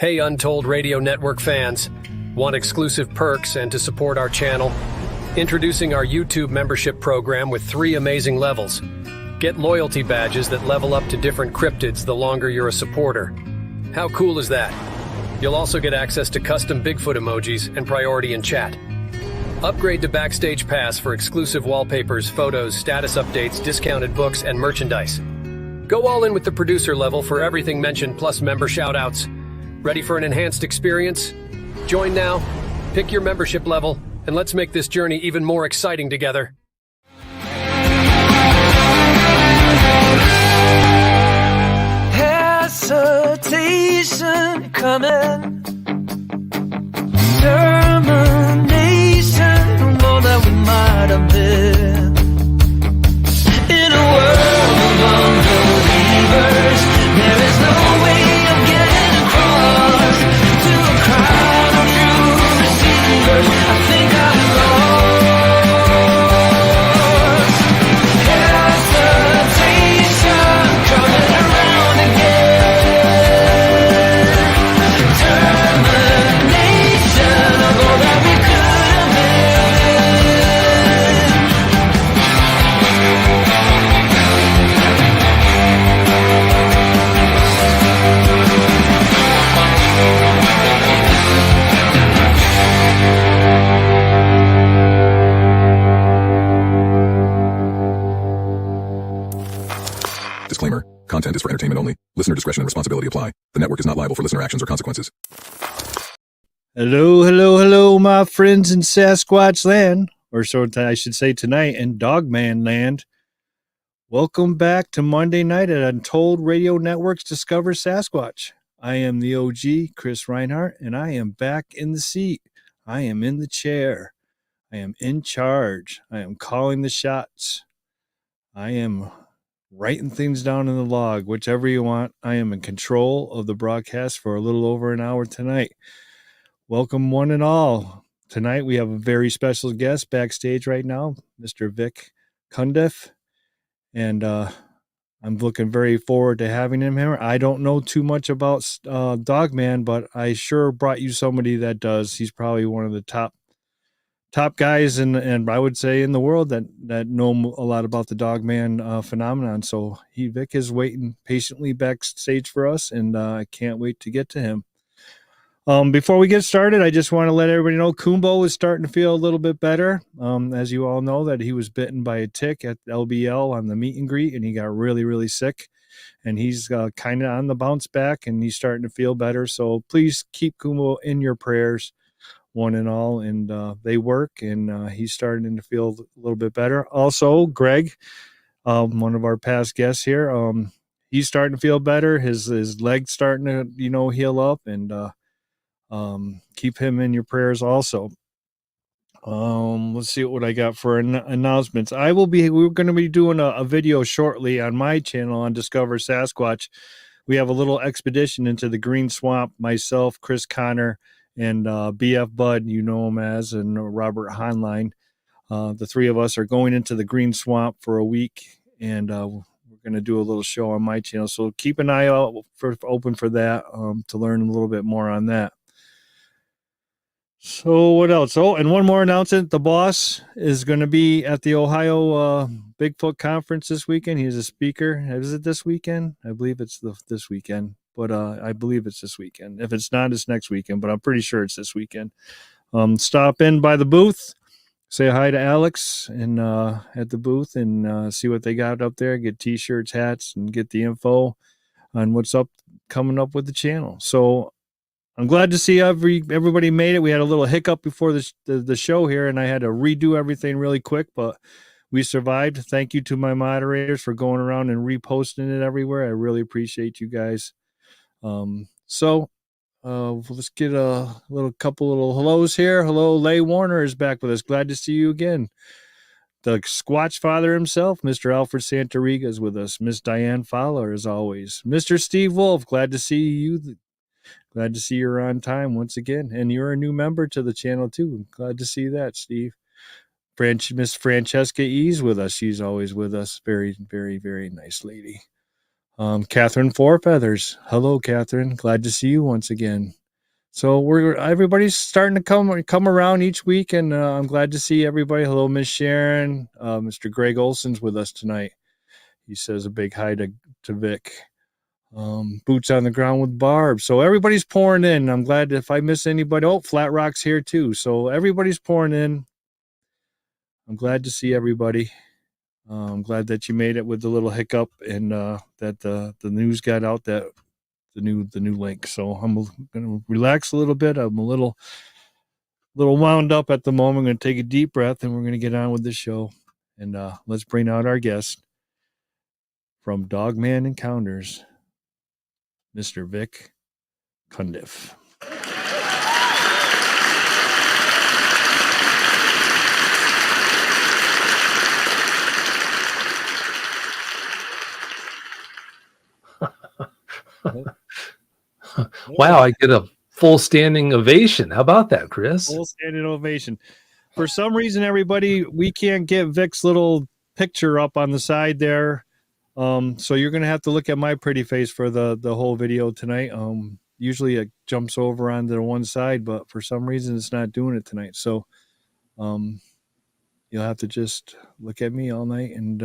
Hey Untold Radio Network fans, want exclusive perks and to support our channel? Introducing our YouTube membership program with 3 amazing levels. Get loyalty badges that level up to different cryptids the longer you're a supporter. How cool is that? You'll also get access to custom Bigfoot emojis and priority in chat. Upgrade to Backstage Pass for exclusive wallpapers, photos, status updates, discounted books, and merchandise. Go all in with the producer level for everything mentioned plus member shoutouts. Ready for an enhanced experience? Join now, pick your membership level, and let's make this journey even more exciting together. Hesitation coming, termination, more than we might have been. In a world of unbelievers, there is no way of getting across to a crowd of true receivers. I think I'm lost. Hesitation coming around again. Termination of all that we could have Disclaimer. Content is for entertainment only. Listener discretion and responsibility apply. The network is not liable for listener actions or consequences. Hello, my friends in Sasquatch land, or so I should say tonight in Dogman land. Welcome back to Monday night at Untold Radio Network's Discover Sasquatch. I am the OG, Chris Reinhardt, and I am back in the seat. I am in the chair. I am in charge. I am calling the shots. I am writing things down in the log, whichever you want. I am in control of the broadcast for a little over an hour tonight. Welcome one and all. Tonight we have a very special guest backstage right now, Mr. Vic Cundiff, and I'm looking very forward to having him here. I don't know too much about Dogman, but I sure brought you somebody that does. He's probably one of the top guys and I would say in the world that know a lot about the Dogman phenomenon. So Vic is waiting patiently backstage for us, and I can't wait to get to him. Before we get started, I just want to let everybody know Kumbo is starting to feel a little bit better. As you all know, that he was bitten by a tick at LBL on the meet and greet, and he got really, really sick. And he's kind of on the bounce back, and he's starting to feel better. So please keep Kumbo in your prayers, one and all, and they work, and he's starting to feel a little bit better. Also, Greg, one of our past guests here, he's starting to feel better. His leg's starting to heal up, and keep him in your prayers also. Let's see what I got for announcements. We're going to be doing a video shortly on my channel on Discover Sasquatch. We have a little expedition into the Green Swamp, myself, Chris Connor, and BF Bud, you know him as, and Robert Honline. The 3 of us are going into the Green Swamp for a week, and we're going to do a little show on my channel. So keep an eye out open for that to learn a little bit more on that. So what else? Oh, and one more announcement. The boss is going to be at the Ohio Bigfoot conference this weekend. He's a speaker. Is it this weekend? I believe it's this weekend. But I believe it's this weekend. If it's not, it's next weekend, but I'm pretty sure it's this weekend. Stop in by the booth, say hi to Alex and at the booth, and see what they got up there. Get t-shirts, hats, and get the info on what's coming up with the channel. So I'm glad to see everybody made it. We had a little hiccup before the show here, and I had to redo everything really quick, but we survived. Thank you to my moderators for going around and reposting it everywhere. I really appreciate you guys. So let's get a couple little hellos here. Hello, Leigh Warner is back with us. Glad to see you again. The Squatch Father himself, Mr. Alfred Santariga, is with us. Miss Diane Fowler, as always. Mr. Steve Wolf, glad to see you. Glad to see you're on time once again. And you're a new member to the channel, too. Glad to see that, Steve. Miss Francesca E's with us. She's always with us. Very, very, very nice lady. Catherine Fourfeathers. Hello, Catherine. Glad to see you once again. So everybody's starting to come around each week, and I'm glad to see everybody. Hello, Miss Sharon. Mr. Greg Olson's with us tonight. He says a big hi to Vic. Boots on the ground with Barb. So everybody's pouring in. I'm glad if I miss anybody. Oh, Flat Rock's here too. So everybody's pouring in. I'm glad to see everybody. I'm glad that you made it with the little hiccup and that the news got out, that the new link. So I'm going to relax a little bit. I'm a little wound up at the moment. I'm going to take a deep breath and we're going to get on with the show. And let's bring out our guest from Dogman Encounters, Mr. Vic Cundiff. Wow, I get a full standing ovation. How about that, Chris? Full standing ovation. For some reason, everybody, we can't get Vic's little picture up on the side there. So you're going to have to look at my pretty face for the whole video tonight. Usually it jumps over onto the one side, but for some reason it's not doing it tonight. So you'll have to just look at me all night, and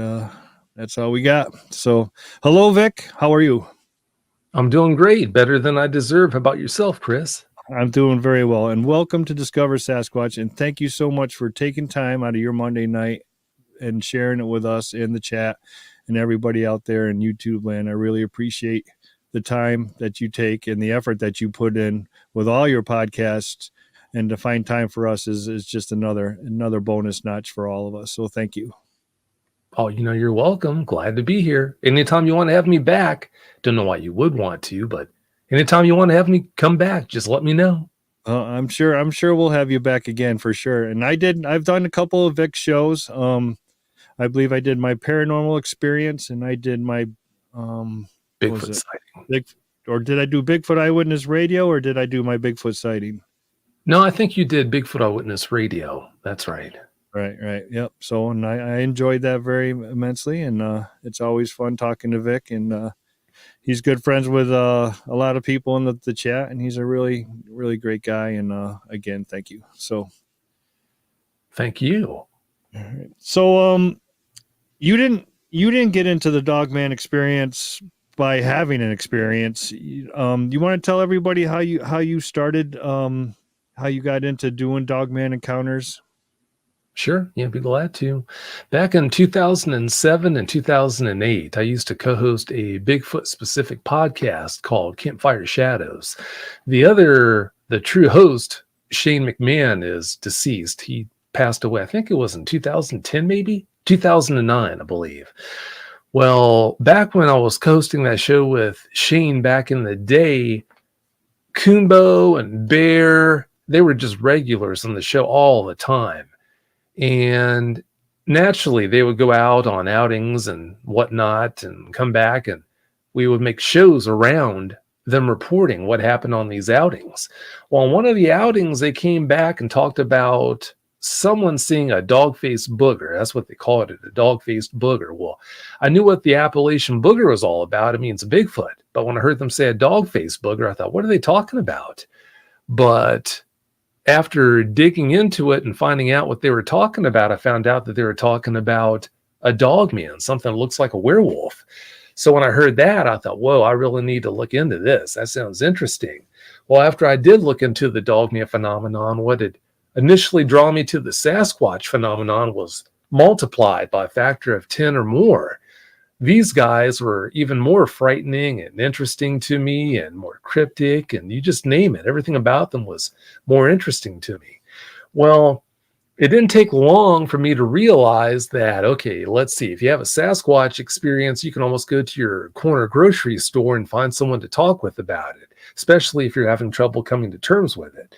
that's all we got. So hello, Vic. How are you? I'm doing great. Better than I deserve. How about yourself, Chris? I'm doing very well. And welcome to Discover Sasquatch. And thank you so much for taking time out of your Monday night and sharing it with us in the chat and everybody out there in YouTube land. I really appreciate the time that you take and the effort that you put in with all your podcasts. And to find time for us is just another bonus notch for all of us. So thank you. Oh, you're welcome. Glad to be here. Anytime you want to have me back, don't know why you would want to, but anytime you want to have me come back, just let me know. I'm sure we'll have you back again for sure. And I've done a couple of Vic shows. I believe I did my paranormal experience and I did my Bigfoot sighting. Or did I do Bigfoot Eyewitness Radio, or did I do my Bigfoot sighting? No, I think you did Bigfoot Eyewitness Radio. That's right. Right. Yep. So, and I enjoyed that very immensely, and it's always fun talking to Vic, and he's good friends with a lot of people in the chat, and he's a really, really great guy. And again, thank you. So, thank you. All right. So, you didn't get into the Dogman experience by having an experience. You want to tell everybody how you started, how you got into doing Dogman Encounters? Sure. Yeah, be glad to. Back in 2007 and 2008, I used to co-host a Bigfoot specific podcast called Campfire Shadows. The true host, Shane McMahon, is deceased. He passed away. I think it was in 2010, maybe 2009, I believe. Well, back when I was co-hosting that show with Shane back in the day, Kumbo and Bear, they were just regulars on the show all the time. And naturally, they would go out on outings and whatnot and come back, and we would make shows around them reporting what happened on these outings. Well, on one of the outings, they came back and talked about someone seeing a dog-faced booger. That's what they called it, a dog-faced booger. Well, I knew what the Appalachian booger was all about. It means Bigfoot. But when I heard them say a dog-faced booger, I thought, what are they talking about? But after digging into it and finding out what they were talking about, I found out that they were talking about a dogman, something that looks like a werewolf. So when I heard that, I thought, whoa, I really need to look into this. That sounds interesting. Well, after I did look into the dogman phenomenon, what had initially drawn me to the Sasquatch phenomenon was multiplied by a factor of 10 or more. These guys were even more frightening and interesting to me and more cryptic, and you just name it. Everything about them was more interesting to me. Well, it didn't take long for me to realize that, okay, let's see, if you have a Sasquatch experience, you can almost go to your corner grocery store and find someone to talk with about it, especially if you're having trouble coming to terms with it.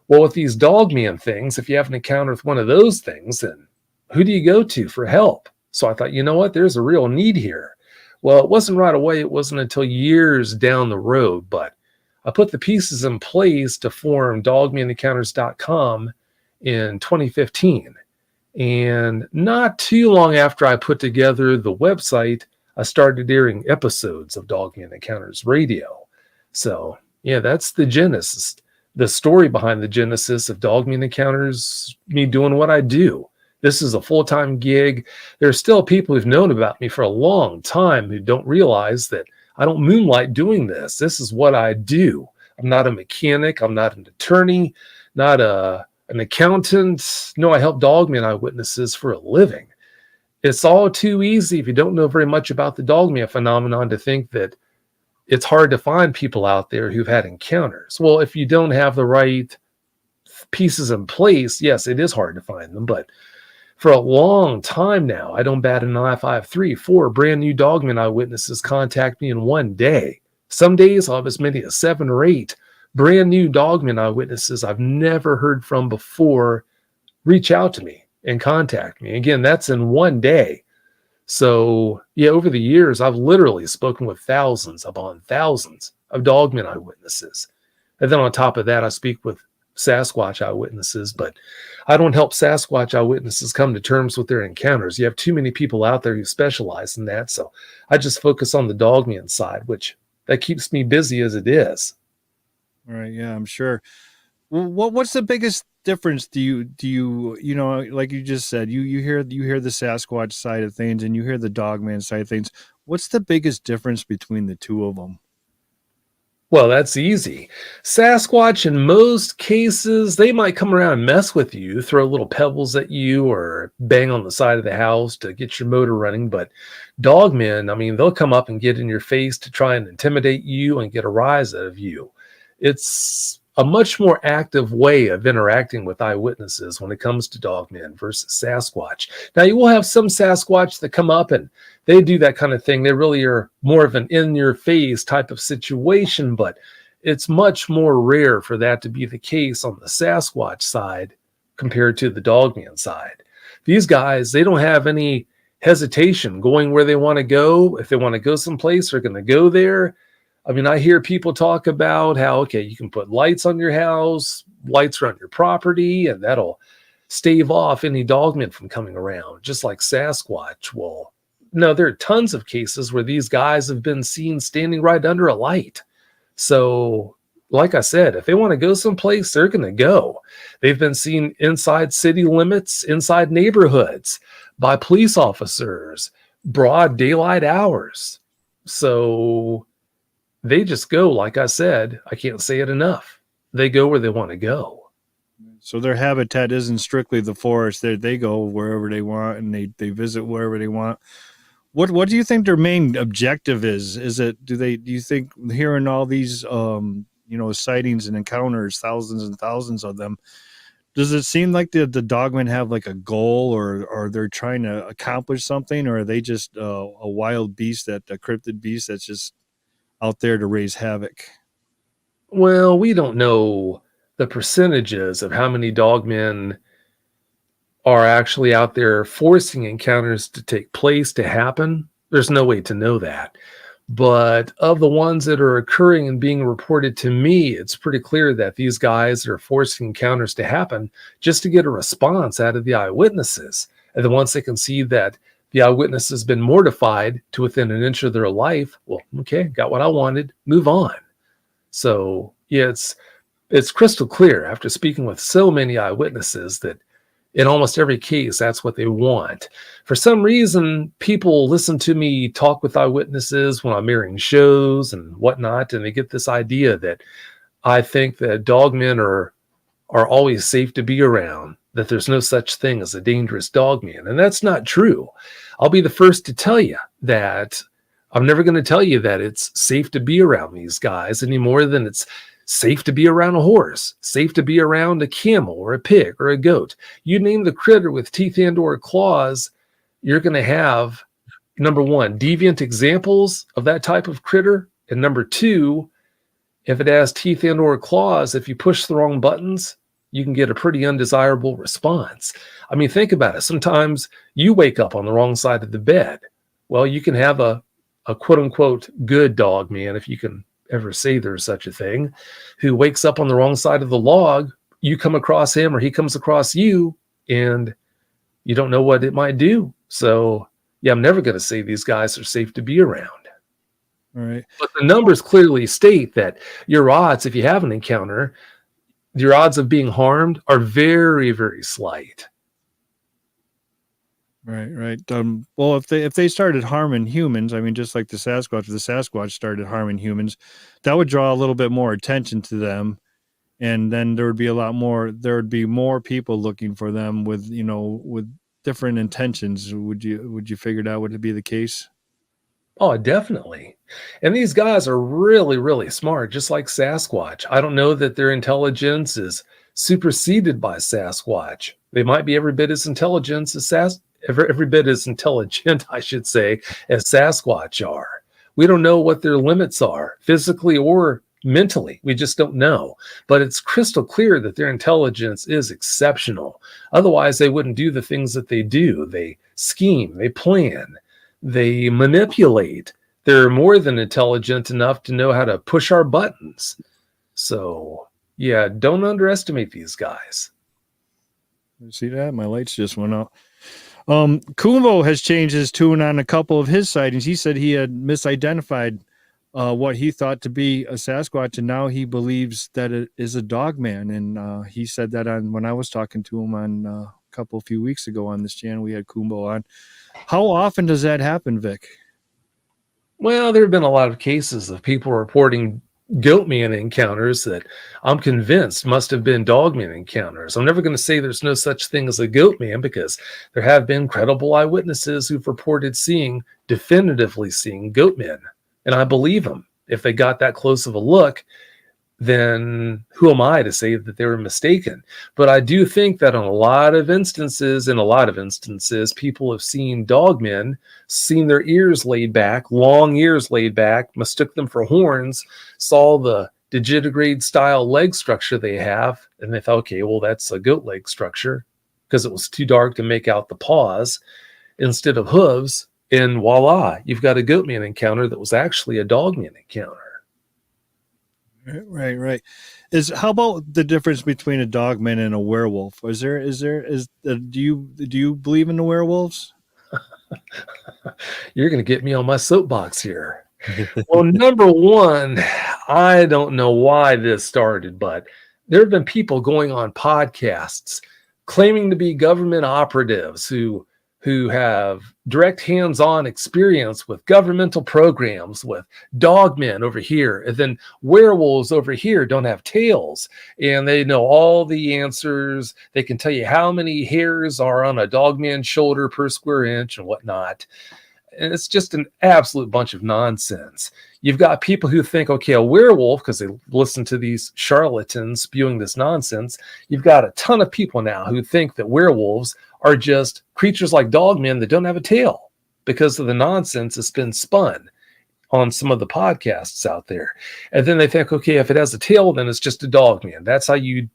Well, with these dogman things, if you have an encounter with one of those things, then who do you go to for help? So I thought, you know what, there's a real need here. Well, it wasn't right away. It wasn't until years down the road, but I put the pieces in place to form dogmanencounters.com in 2015. And not too long after I put together the website, I started airing episodes of Dogman Encounters radio. So, yeah, that's the genesis. The story behind the genesis of Dogman Encounters, me doing what I do. This is a full-time gig. There are still people who've known about me for a long time who don't realize that I don't moonlight doing this. This is what I do. I'm not a mechanic. I'm not an attorney, not an accountant. No, I help Dogman eyewitnesses for a living. It's all too easy if you don't know very much about the Dogman phenomenon to think that it's hard to find people out there who've had encounters. Well, if you don't have the right pieces in place, yes, it is hard to find them, but for a long time now, I don't bat an eye if I have 3, 4 brand new Dogman eyewitnesses contact me in one day. Some days I'll have as many as 7 or 8 brand new Dogman eyewitnesses I've never heard from before reach out to me and contact me. Again, that's in one day. So, yeah, over the years, I've literally spoken with thousands upon thousands of Dogman eyewitnesses. And then on top of that, I speak with Sasquatch eyewitnesses, but I don't help Sasquatch eyewitnesses come to terms with their encounters. You have too many people out there who specialize in that, so I just focus on the Dogman side, which that keeps me busy as it is. All right, yeah, I'm sure. Well, what's the biggest difference? Do you know, like you just said, you hear the Sasquatch side of things and you hear the Dogman side of things. What's the biggest difference between the two of them? Well, that's easy. Sasquatch, in most cases, they might come around and mess with you, throw little pebbles at you or bang on the side of the house to get your motor running. But Dogmen, I mean, they'll come up and get in your face to try and intimidate you and get a rise out of you. It's a much more active way of interacting with eyewitnesses when it comes to Dogmen versus Sasquatch. Now, you will have some Sasquatch that come up and they do that kind of thing. They really are more of an in-your-face type of situation, but it's much more rare for that to be the case on the Sasquatch side compared to the Dogman side. These guys, they don't have any hesitation going where they want to go. If they want to go someplace, they're going to go there. I mean, I hear people talk about how, okay, you can put lights on your house, lights around your property, and that'll stave off any Dogmen from coming around, just like Sasquatch. Well, no, there are tons of cases where these guys have been seen standing right under a light. So, like I said, if they want to go someplace, they're going to go. They've been seen inside city limits, inside neighborhoods, by police officers, broad daylight hours. So they just go, like I said, I can't say it enough. They go where they want to go. So their habitat isn't strictly the forest. They go wherever they want and they visit wherever they want. What do you think their main objective is? Do you think hearing all these sightings and encounters, thousands and thousands of them, does it seem like the Dogmen have like a goal or they're trying to accomplish something, or are they just a wild beast, a cryptid beast that's just out there to raise havoc? Well, we don't know the percentages of how many Dogmen are actually out there forcing encounters to take place, to happen. There's no way to know that. But of the ones that are occurring and being reported to me, it's pretty clear that these guys are forcing encounters to happen just to get a response out of the eyewitnesses. And then once they can see that the eyewitness has been mortified to within an inch of their life, well, okay, got what I wanted, move on. So, yeah, it's crystal clear after speaking with so many eyewitnesses that in almost every case, that's what they want. For some reason, people listen to me talk with eyewitnesses when I'm airing shows and whatnot, and they get this idea that I think that Dogmen are always safe to be around, that there's no such thing as a dangerous Dogman. And that's not true. I'll be the first to tell you that I'm never going to tell you that it's safe to be around these guys any more than it's safe to be around a horse, safe to be around a camel or a pig or a goat. You name the critter with teeth and or claws, you're going to have, number one, deviant examples of that type of critter. And number two, if it has teeth and or claws, if you push the wrong buttons, you can get a pretty undesirable response. I mean, think about it. Sometimes you wake up on the wrong side of the bed. Well, you can have a quote unquote good Dogman, if you can ever say there's such a thing, who wakes up on the wrong side of the log. You come across him or he comes across you and you don't know what it might do. So yeah, I'm never going to say these guys are safe to be around. All right. But the numbers clearly state that your odds, if you have an encounter, your odds of being harmed are very, very slight. Right. Well, if they started harming humans, I mean, just like the Sasquatch started harming humans, that would draw a little bit more attention to them, and then there would be more people looking for them with different intentions. Would you figure that would be the case? Oh, definitely. And these guys are really, really smart, just like Sasquatch. I don't know that their intelligence is superseded by Sasquatch. They might be every bit as intelligent as every bit as intelligent, I should say, as Sasquatch are. We don't know what their limits are, physically or mentally. We just don't know. But it's crystal clear that their intelligence is exceptional. Otherwise, they wouldn't do the things that they do. They scheme, they plan, they manipulate. They're more than intelligent enough to know how to push our buttons. So, yeah, don't underestimate these guys. See that? My lights just went out. Kumbo has changed his tune on a couple of his sightings. He said he had misidentified what he thought to be a Sasquatch, and now he believes that it is a Dogman. And he said that when I was talking to him on a few weeks ago on this channel. We had Kumbo on. How often does that happen, Vic? Well, there have been a lot of cases of people reporting Goatman encounters that I'm convinced must have been Dogman encounters. I'm never going to say there's no such thing as a Goatman, because there have been credible eyewitnesses who've reported definitively seeing Goatmen. And I believe them. If they got that close of a look, then who am I to say that they were mistaken? But I do think that in a lot of instances, people have seen Dogmen, seen their ears laid back, long ears laid back, mistook them for horns, saw the digitigrade style leg structure they have, and they thought, okay, well, that's a goat leg structure, because it was too dark to make out the paws instead of hooves. And voila, you've got a Goatman encounter that was actually a Dogman encounter. Right. How about the difference between a Dogman and a werewolf? Do you believe in the werewolves? You're going to get me on my soapbox here. Well, number one, I don't know why this started, but there have been people going on podcasts claiming to be government operatives who have direct hands-on experience with governmental programs, with Dogmen over here, and then werewolves over here don't have tails, and they know all the answers. They can tell you how many hairs are on a Dogman's shoulder per square inch and whatnot. And it's just an absolute bunch of nonsense. You've got people who think, okay, a werewolf, because they listen to these charlatans spewing this nonsense. You've got a ton of people now who think that werewolves are just creatures like Dogmen that don't have a tail, because of the nonsense that's been spun on some of the podcasts out there. And then they think, okay, if it has a tail, then it's just a Dogman. That's how you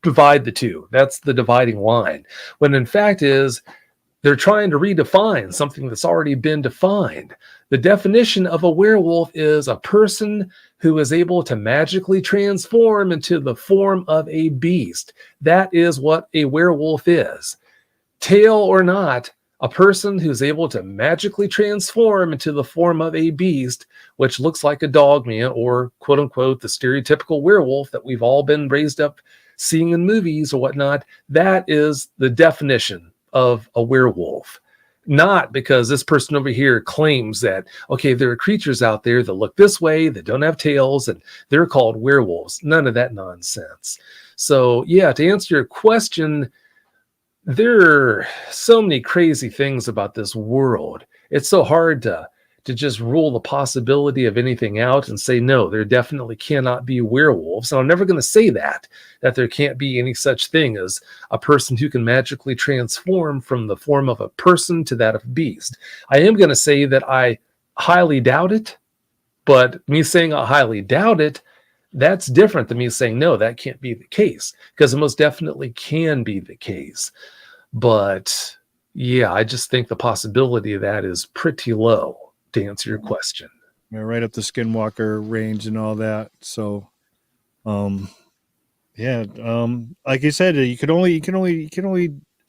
divide the two. That's the dividing line. When in fact they're trying to redefine something that's already been defined. The definition of a werewolf is a person who is able to magically transform into the form of a beast. That is what a werewolf is. Tail or not, a person who's able to magically transform into the form of a beast, which looks like a Dogman, or quote unquote the stereotypical werewolf that we've all been raised up seeing in movies or whatnot. That is the definition of a werewolf. Not because this person over here claims that, okay, there are creatures out there that look this way, that don't have tails, and they're called werewolves. None of that nonsense. So yeah, to answer your question, there are so many crazy things about this world. It's so hard to just rule the possibility of anything out and say, no, there definitely cannot be werewolves. And I'm never going to say that there can't be any such thing as a person who can magically transform from the form of a person to that of a beast. I am going to say that I highly doubt it, but me saying I highly doubt it, that's different than me saying, no, that can't be the case, because it most definitely can be the case. But yeah, I just think the possibility of that is pretty low, to answer your question. Yeah, right up the skinwalker range and all that. So, like you said, you can only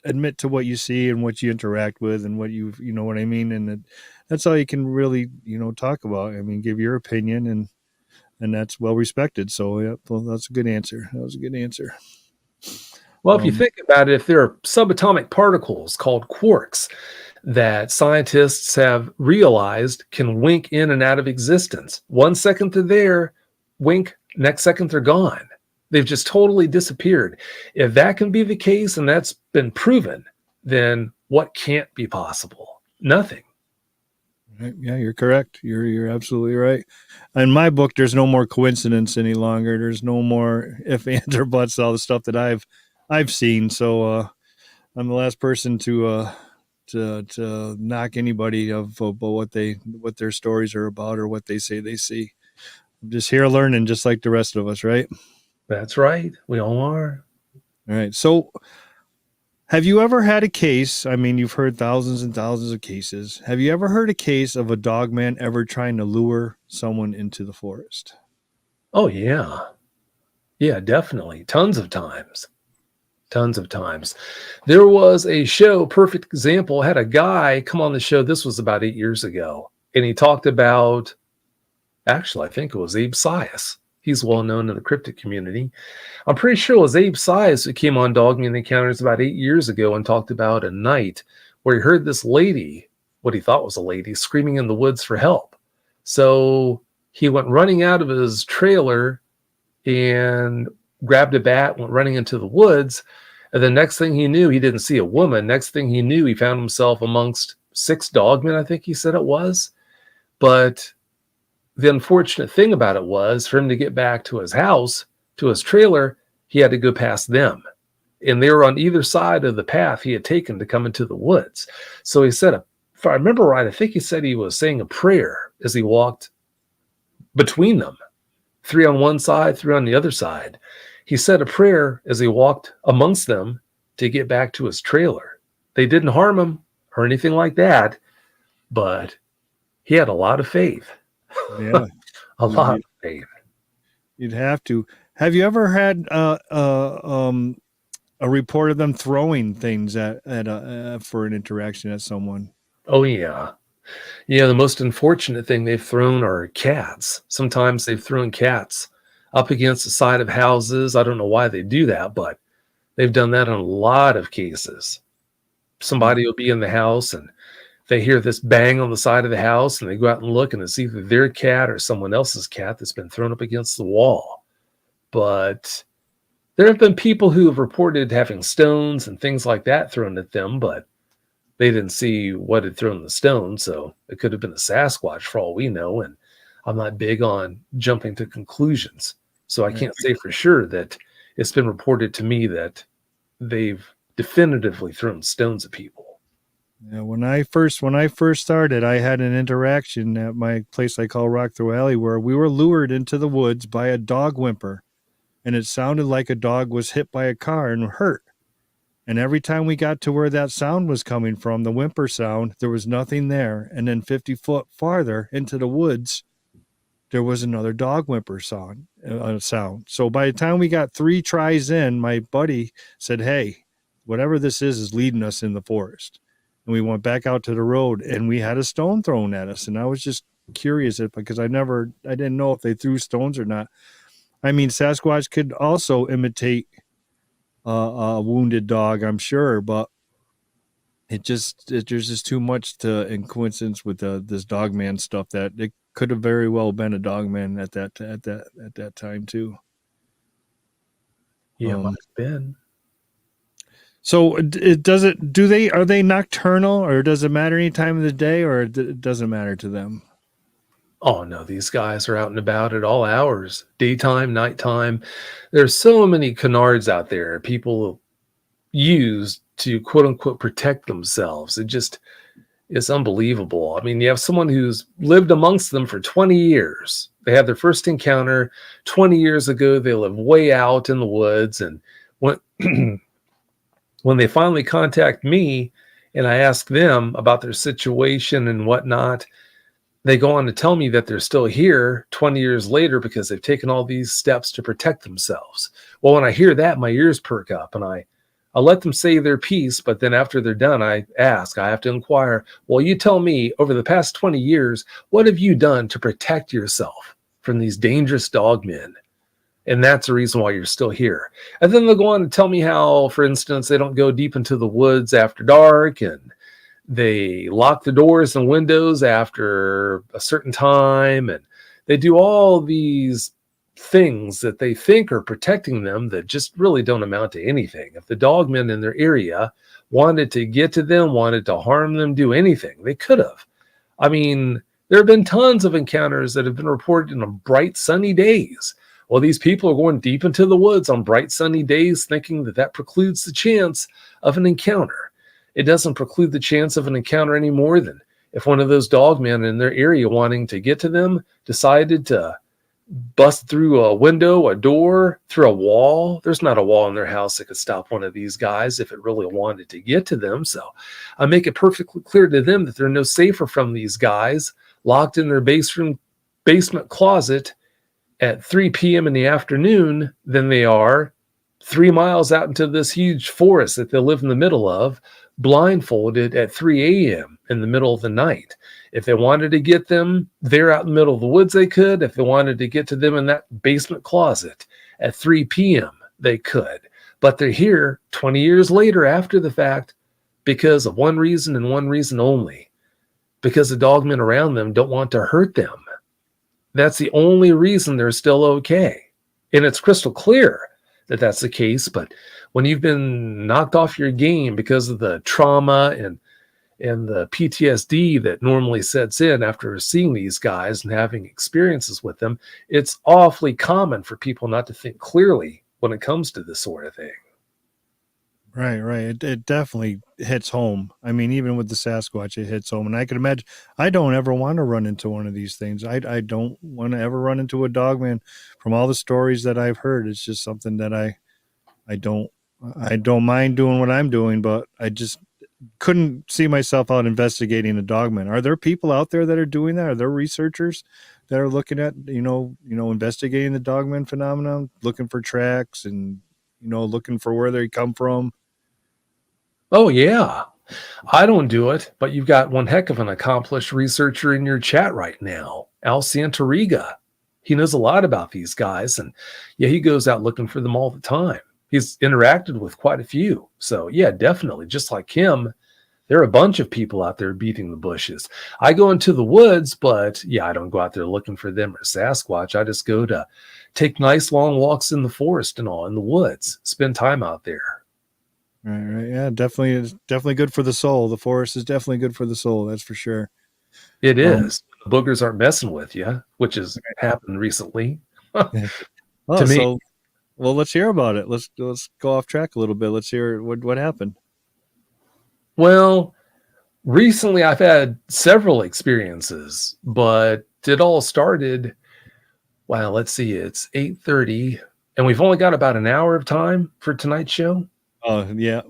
admit to what you see and what you interact with and what you know what I mean, and that's all you can really talk about. I mean, give your opinion, and that's well respected. So yeah, well, that's a good answer. That was a good answer. Well, if you think about it, if there are subatomic particles called quarks that scientists have realized can wink in and out of existence, 1 second they're there, wink, next second they're gone. They've just totally disappeared. If that can be the case and that's been proven, then what can't be possible? Nothing. Right. Yeah, you're correct. You're absolutely right. In my book, there's no more coincidence any longer. There's no more if, ands, or buts. All the stuff that I've seen. So I'm the last person to knock anybody of what their stories are about or what they say they see. I'm just here learning, just like the rest of us, right? That's right. We all are. All right. So, have you ever had a case? I mean, you've heard thousands and thousands of cases. Have you ever heard a case of a dogman ever trying to lure someone into the forest? Oh, yeah. Yeah, definitely. Tons of times. Tons of times. There was a show, perfect example, had a guy come on the show. This was about 8 years ago. And he talked about, actually, I think it was Abe Sias. He's well known in the cryptid community. I'm pretty sure it was Abe Sias who came on Dogman Encounters about 8 years ago and talked about a night where he heard this lady, what he thought was a lady, screaming in the woods for help. So he went running out of his trailer and grabbed a bat, went running into the woods. And the next thing he knew, he didn't see a woman. Next thing he knew, he found himself amongst 6 dogmen, I think he said it was. But the unfortunate thing about it was, for him to get back to his house, to his trailer, he had to go past them. And they were on either side of the path he had taken to come into the woods. So he said, if I remember right, I think he said he was saying a prayer as he walked between them. 3 on one side, 3 on the other side. He said a prayer as he walked amongst them to get back to his trailer. They didn't harm him or anything like that, but he had a lot of faith. Yeah. A lot of faith. You'd have to. Have you ever had a report of them throwing things at for an interaction at someone? Oh, yeah. Yeah, the most unfortunate thing they've thrown are cats. Sometimes they've thrown cats up against the side of houses. I don't know why they do that, but they've done that in a lot of cases. Somebody will be in the house and they hear this bang on the side of the house and they go out and look and it's either their cat or someone else's cat that's been thrown up against the wall. But there have been people who have reported having stones and things like that thrown at them, but they didn't see what had thrown the stone, so it could have been a Sasquatch for all we know, and I'm not big on jumping to conclusions. So I can't say for sure that it's been reported to me that they've definitively thrown stones at people. Yeah, when I first started, I had an interaction at my place I call Rock Through Alley where we were lured into the woods by a dog whimper, and it sounded like a dog was hit by a car and hurt. And every time we got to where that sound was coming from, the whimper sound, there was nothing there. And then 50 foot farther into the woods, there was another dog whimper sound. So by the time we got 3 tries in, my buddy said, "Hey, whatever this is leading us in the forest." And we went back out to the road and we had a stone thrown at us. And I was just curious because I didn't know if they threw stones or not. I mean, Sasquatch could also imitate a wounded dog, I'm sure, but there's just too much in coincidence with this dogman stuff that it could have very well been a dogman at that time too. Yeah, might have been. So are they nocturnal, or does it matter any time of the day, or it doesn't matter to them? Oh, no, these guys are out and about at all hours, daytime, nighttime. There's so many canards out there people use to, quote unquote, protect themselves. It's unbelievable. I mean, you have someone who's lived amongst them for 20 years. They had their first encounter 20 years ago. They live way out in the woods. And when, when they finally contact me and I ask them about their situation and whatnot, they go on to tell me that they're still here 20 years later because they've taken all these steps to protect themselves. Well, when I hear that, my ears perk up and I I let them say their piece, but then after they're done, I have to inquire, well, you tell me, over the past 20 years, what have you done to protect yourself from these dangerous dogmen? And that's the reason why you're still here. And then they'll go on to tell me how, for instance, they don't go deep into the woods after dark, and they lock the doors and windows after a certain time, and they do all these things that they think are protecting them that just really don't amount to anything. If the dogmen in their area wanted to get to them, wanted to harm them, do anything, they could have. I mean, there have been tons of encounters that have been reported on bright, sunny days. Well, these people are going deep into the woods on bright, sunny days, thinking that that precludes the chance of an encounter. It doesn't preclude the chance of an encounter any more than if one of those dogmen in their area wanting to get to them decided to bust through a window, a door, through a wall. There's not a wall in their house that could stop one of these guys if it really wanted to get to them. So I make it perfectly clear to them that they're no safer from these guys locked in their basement closet at 3 p.m. in the afternoon than they are 3 miles out into this huge forest that they live in the middle of, blindfolded at 3 a.m. in the middle of the night. If they wanted to get them there out in the middle of the woods, they could. If they wanted to get to them in that basement closet at 3 p.m., they could. But they're here 20 years later after the fact because of one reason and one reason only. Because the dogmen around them don't want to hurt them. That's the only reason they're still okay. And it's crystal clear that that's the case. But when you've been knocked off your game because of the trauma and the PTSD that normally sets in after seeing these guys and having experiences with them, it's awfully common for people not to think clearly when it comes to this sort of thing. Right. It definitely hits home. I mean, even with the Sasquatch, it hits home. And I can imagine, I don't ever want to run into one of these things. I don't want to ever run into a dogman. From all the stories that I've heard, it's just something that I don't mind doing what I'm doing, but I just couldn't see myself out investigating a dogman. Are there people out there that are doing that? Are there researchers that are looking at, investigating the dogman phenomenon, looking for tracks and, looking for where they come from? Oh, yeah. I don't do it, but you've got one heck of an accomplished researcher in your chat right now, Al Santoriga. He knows a lot about these guys, and yeah, he goes out looking for them all the time. He's interacted with quite a few. So yeah, definitely. Just like him, there are a bunch of people out there beating the bushes. I go into the woods, but yeah, I don't go out there looking for them or Sasquatch. I just go to take nice long walks in the forest and all in the woods, spend time out there. Right. Yeah, definitely good for the soul. The forest is definitely good for the soul. That's for sure. It is. The boogers aren't messing with you, which has happened recently. To me. Well, let's hear about it. Let's go off track a little bit. Let's hear what happened. Well, recently I've had several experiences, but it all started, well, let's see, it's 8:30, and we've only got about an hour of time for tonight's show. Oh, yeah,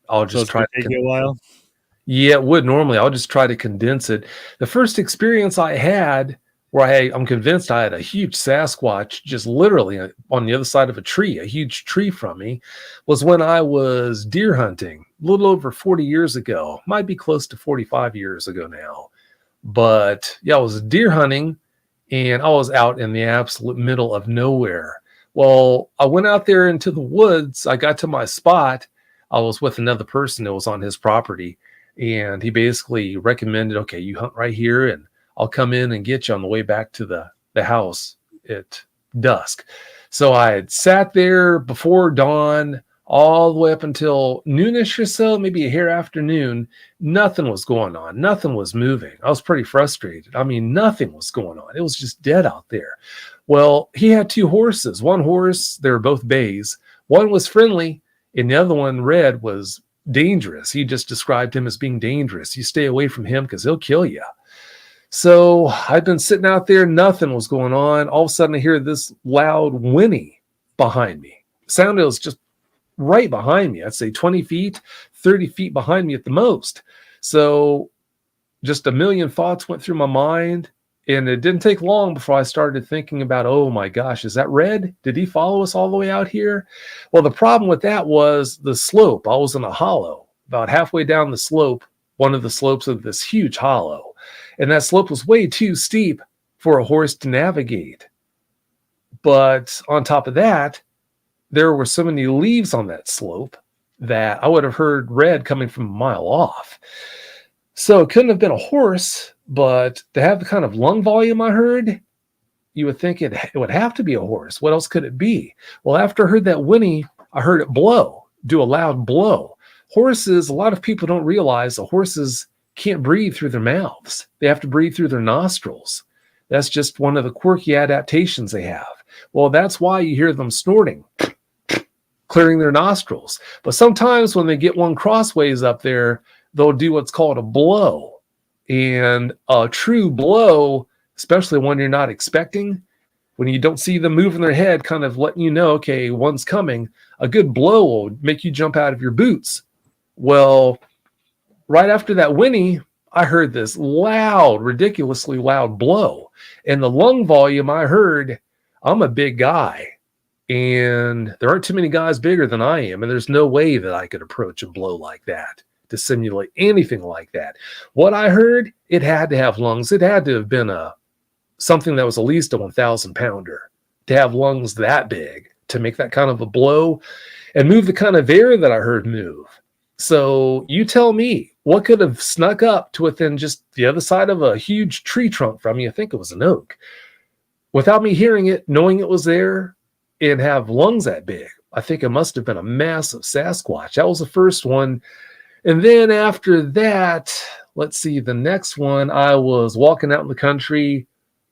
I'll just try to take you a while. Yeah, it would normally. I'll just try to condense it. The first experience I had where I'm convinced I had a huge Sasquatch just literally on the other side of a tree, a huge tree from me, was when I was deer hunting a little over 40 years ago. Might be close to 45 years ago now. But yeah, I was deer hunting and I was out in the absolute middle of nowhere. Well, I went out there into the woods. I got to my spot. I was with another person that was on his property, and he basically recommended, okay, you hunt right here and I'll come in and get you on the way back to the house at dusk. So I had sat there before dawn all the way up until noonish or so, maybe a hair after noon. Nothing was going on. Nothing was moving. I was pretty frustrated. I mean, nothing was going on. It was just dead out there. Well, he had two horses. One horse, they were both bays. One was friendly, and the other one, Red, was dangerous. He just described him as being dangerous. You stay away from him because he'll kill you. So I'd been sitting out there. Nothing was going on. All of a sudden, I hear this loud whinny behind me. Sound was just right behind me. I'd say 20 feet, 30 feet behind me at the most. So just a million thoughts went through my mind. And it didn't take long before I started thinking about, oh my gosh, is that Red? Did he follow us all the way out here? Well, the problem with that was the slope. I was in a hollow, about halfway down the slope, one of the slopes of this huge hollow. And that slope was way too steep for a horse to navigate. But on top of that, there were so many leaves on that slope that I would have heard Red coming from a mile off. So it couldn't have been a horse, but to have the kind of lung volume I heard, you would think it would have to be a horse. What else could it be? Well, after I heard that whinny, I heard it blow, do a loud blow. Horses, a lot of people don't realize the horses can't breathe through their mouths. They have to breathe through their nostrils. That's just one of the quirky adaptations they have. Well, that's why you hear them snorting, clearing their nostrils. But sometimes when they get one crossways up there, they'll do what's called a blow. And a true blow, especially one you're not expecting, when you don't see them moving their head, kind of letting you know, okay, one's coming, a good blow will make you jump out of your boots. Well, right after that whinny, I heard this loud, ridiculously loud blow. And the lung volume I heard, I'm a big guy. And there aren't too many guys bigger than I am. And there's no way that I could approach a blow like that to simulate anything like that. What I heard, it had to have lungs. It had to have been something that was at least a 1,000 pounder to have lungs that big to make that kind of a blow and move the kind of air that I heard move. So you tell me, what could have snuck up to within just the other side of a huge tree trunk from me? I think it was an oak. Without me hearing it, knowing it was there, and have lungs that big. I think it must have been a massive Sasquatch. That was the first one. And then after that, let's see, the next one, I was walking out in the country,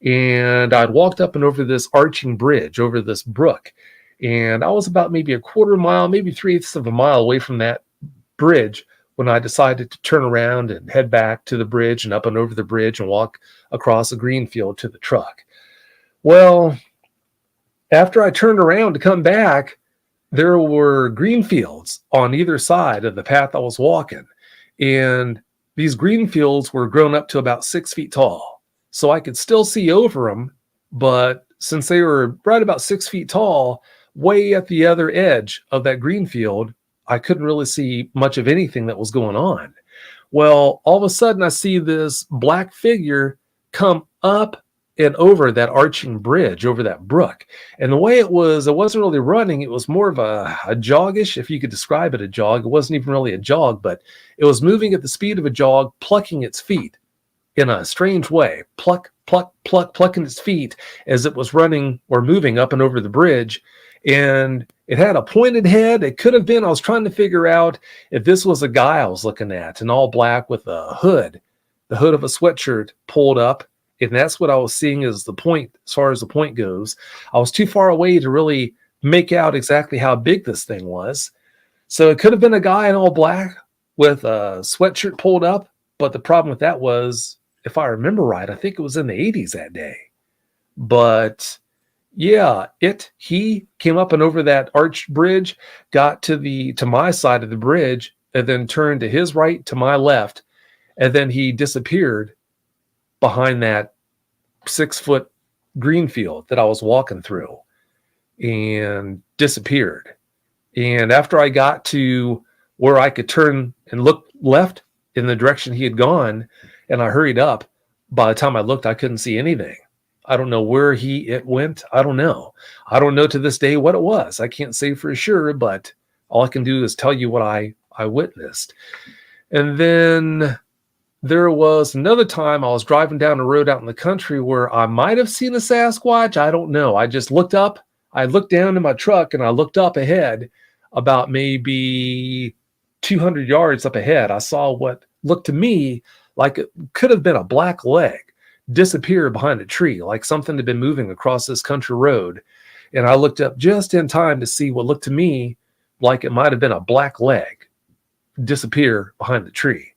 and I'd walked up and over this arching bridge, over this brook. And I was about maybe a quarter mile, maybe 3/8 of a mile away from that bridge when I decided to turn around and head back to the bridge and up and over the bridge and walk across a green field to the truck. Well, after I turned around to come back, there were green fields on either side of the path I was walking. And these green fields were grown up to about 6 feet tall. So I could still see over them, but since they were right about 6 feet tall, way at the other edge of that green field, I couldn't really see much of anything that was going on. Well, all of a sudden I see this black figure come up and over that arching bridge, over that brook. And the way it wasn't really running. It was more of a joggish, if you could describe it, a jog. It wasn't even really a jog, but it was moving at the speed of a jog, plucking its feet in a strange way. Pluck, pluck, pluck, plucking its feet as it was running or moving up and over the bridge. And it had a pointed head. It could have been, I was trying to figure out if this was a guy I was looking at in all black with a hood, the hood of a sweatshirt pulled up. And that's what I was seeing as the point, as far as the point goes. I was too far away to really make out exactly how big this thing was. So it could have been a guy in all black with a sweatshirt pulled up. But the problem with that was, if I remember right, I think it was in the 80s that day. But yeah, he came up and over that arched bridge, got to my side of the bridge, and then turned to his right, to my left. And then he disappeared behind that 6-foot green field that I was walking through, and disappeared. And after I got to where I could turn and look left in the direction he had gone, and I hurried up, by the time I looked, I couldn't see anything. I don't know where it went. I don't know. I don't know to this day what it was. I can't say for sure, but all I can do is tell you what I witnessed. And then there was another time I was driving down the road out in the country where I might have seen a Sasquatch. I don't know. I just looked up. I looked down in my truck and I looked up ahead about maybe 200 yards up ahead. I saw what looked to me like it could have been a black leg disappear behind a tree, like something had been moving across this country road. And I looked up just in time to see what looked to me like it might have been a black leg disappear behind the tree.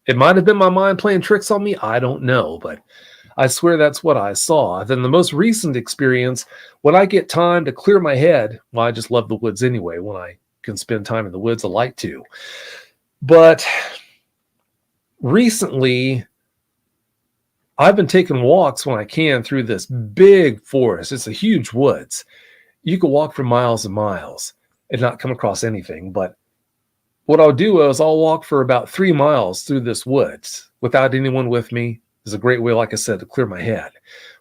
It might have been my mind playing tricks on me. I don't know, but I swear that's what I saw. Then the most recent experience, when I get time to clear my head, well, I just love the woods anyway. When I can spend time in the woods, I like to. But recently, I've been taking walks when I can through this big forest. It's a huge woods. You could walk for miles and miles and not come across anything. But what I'll do is I'll walk for about 3 miles through this woods without anyone with me. It's a great way, like I said, to clear my head.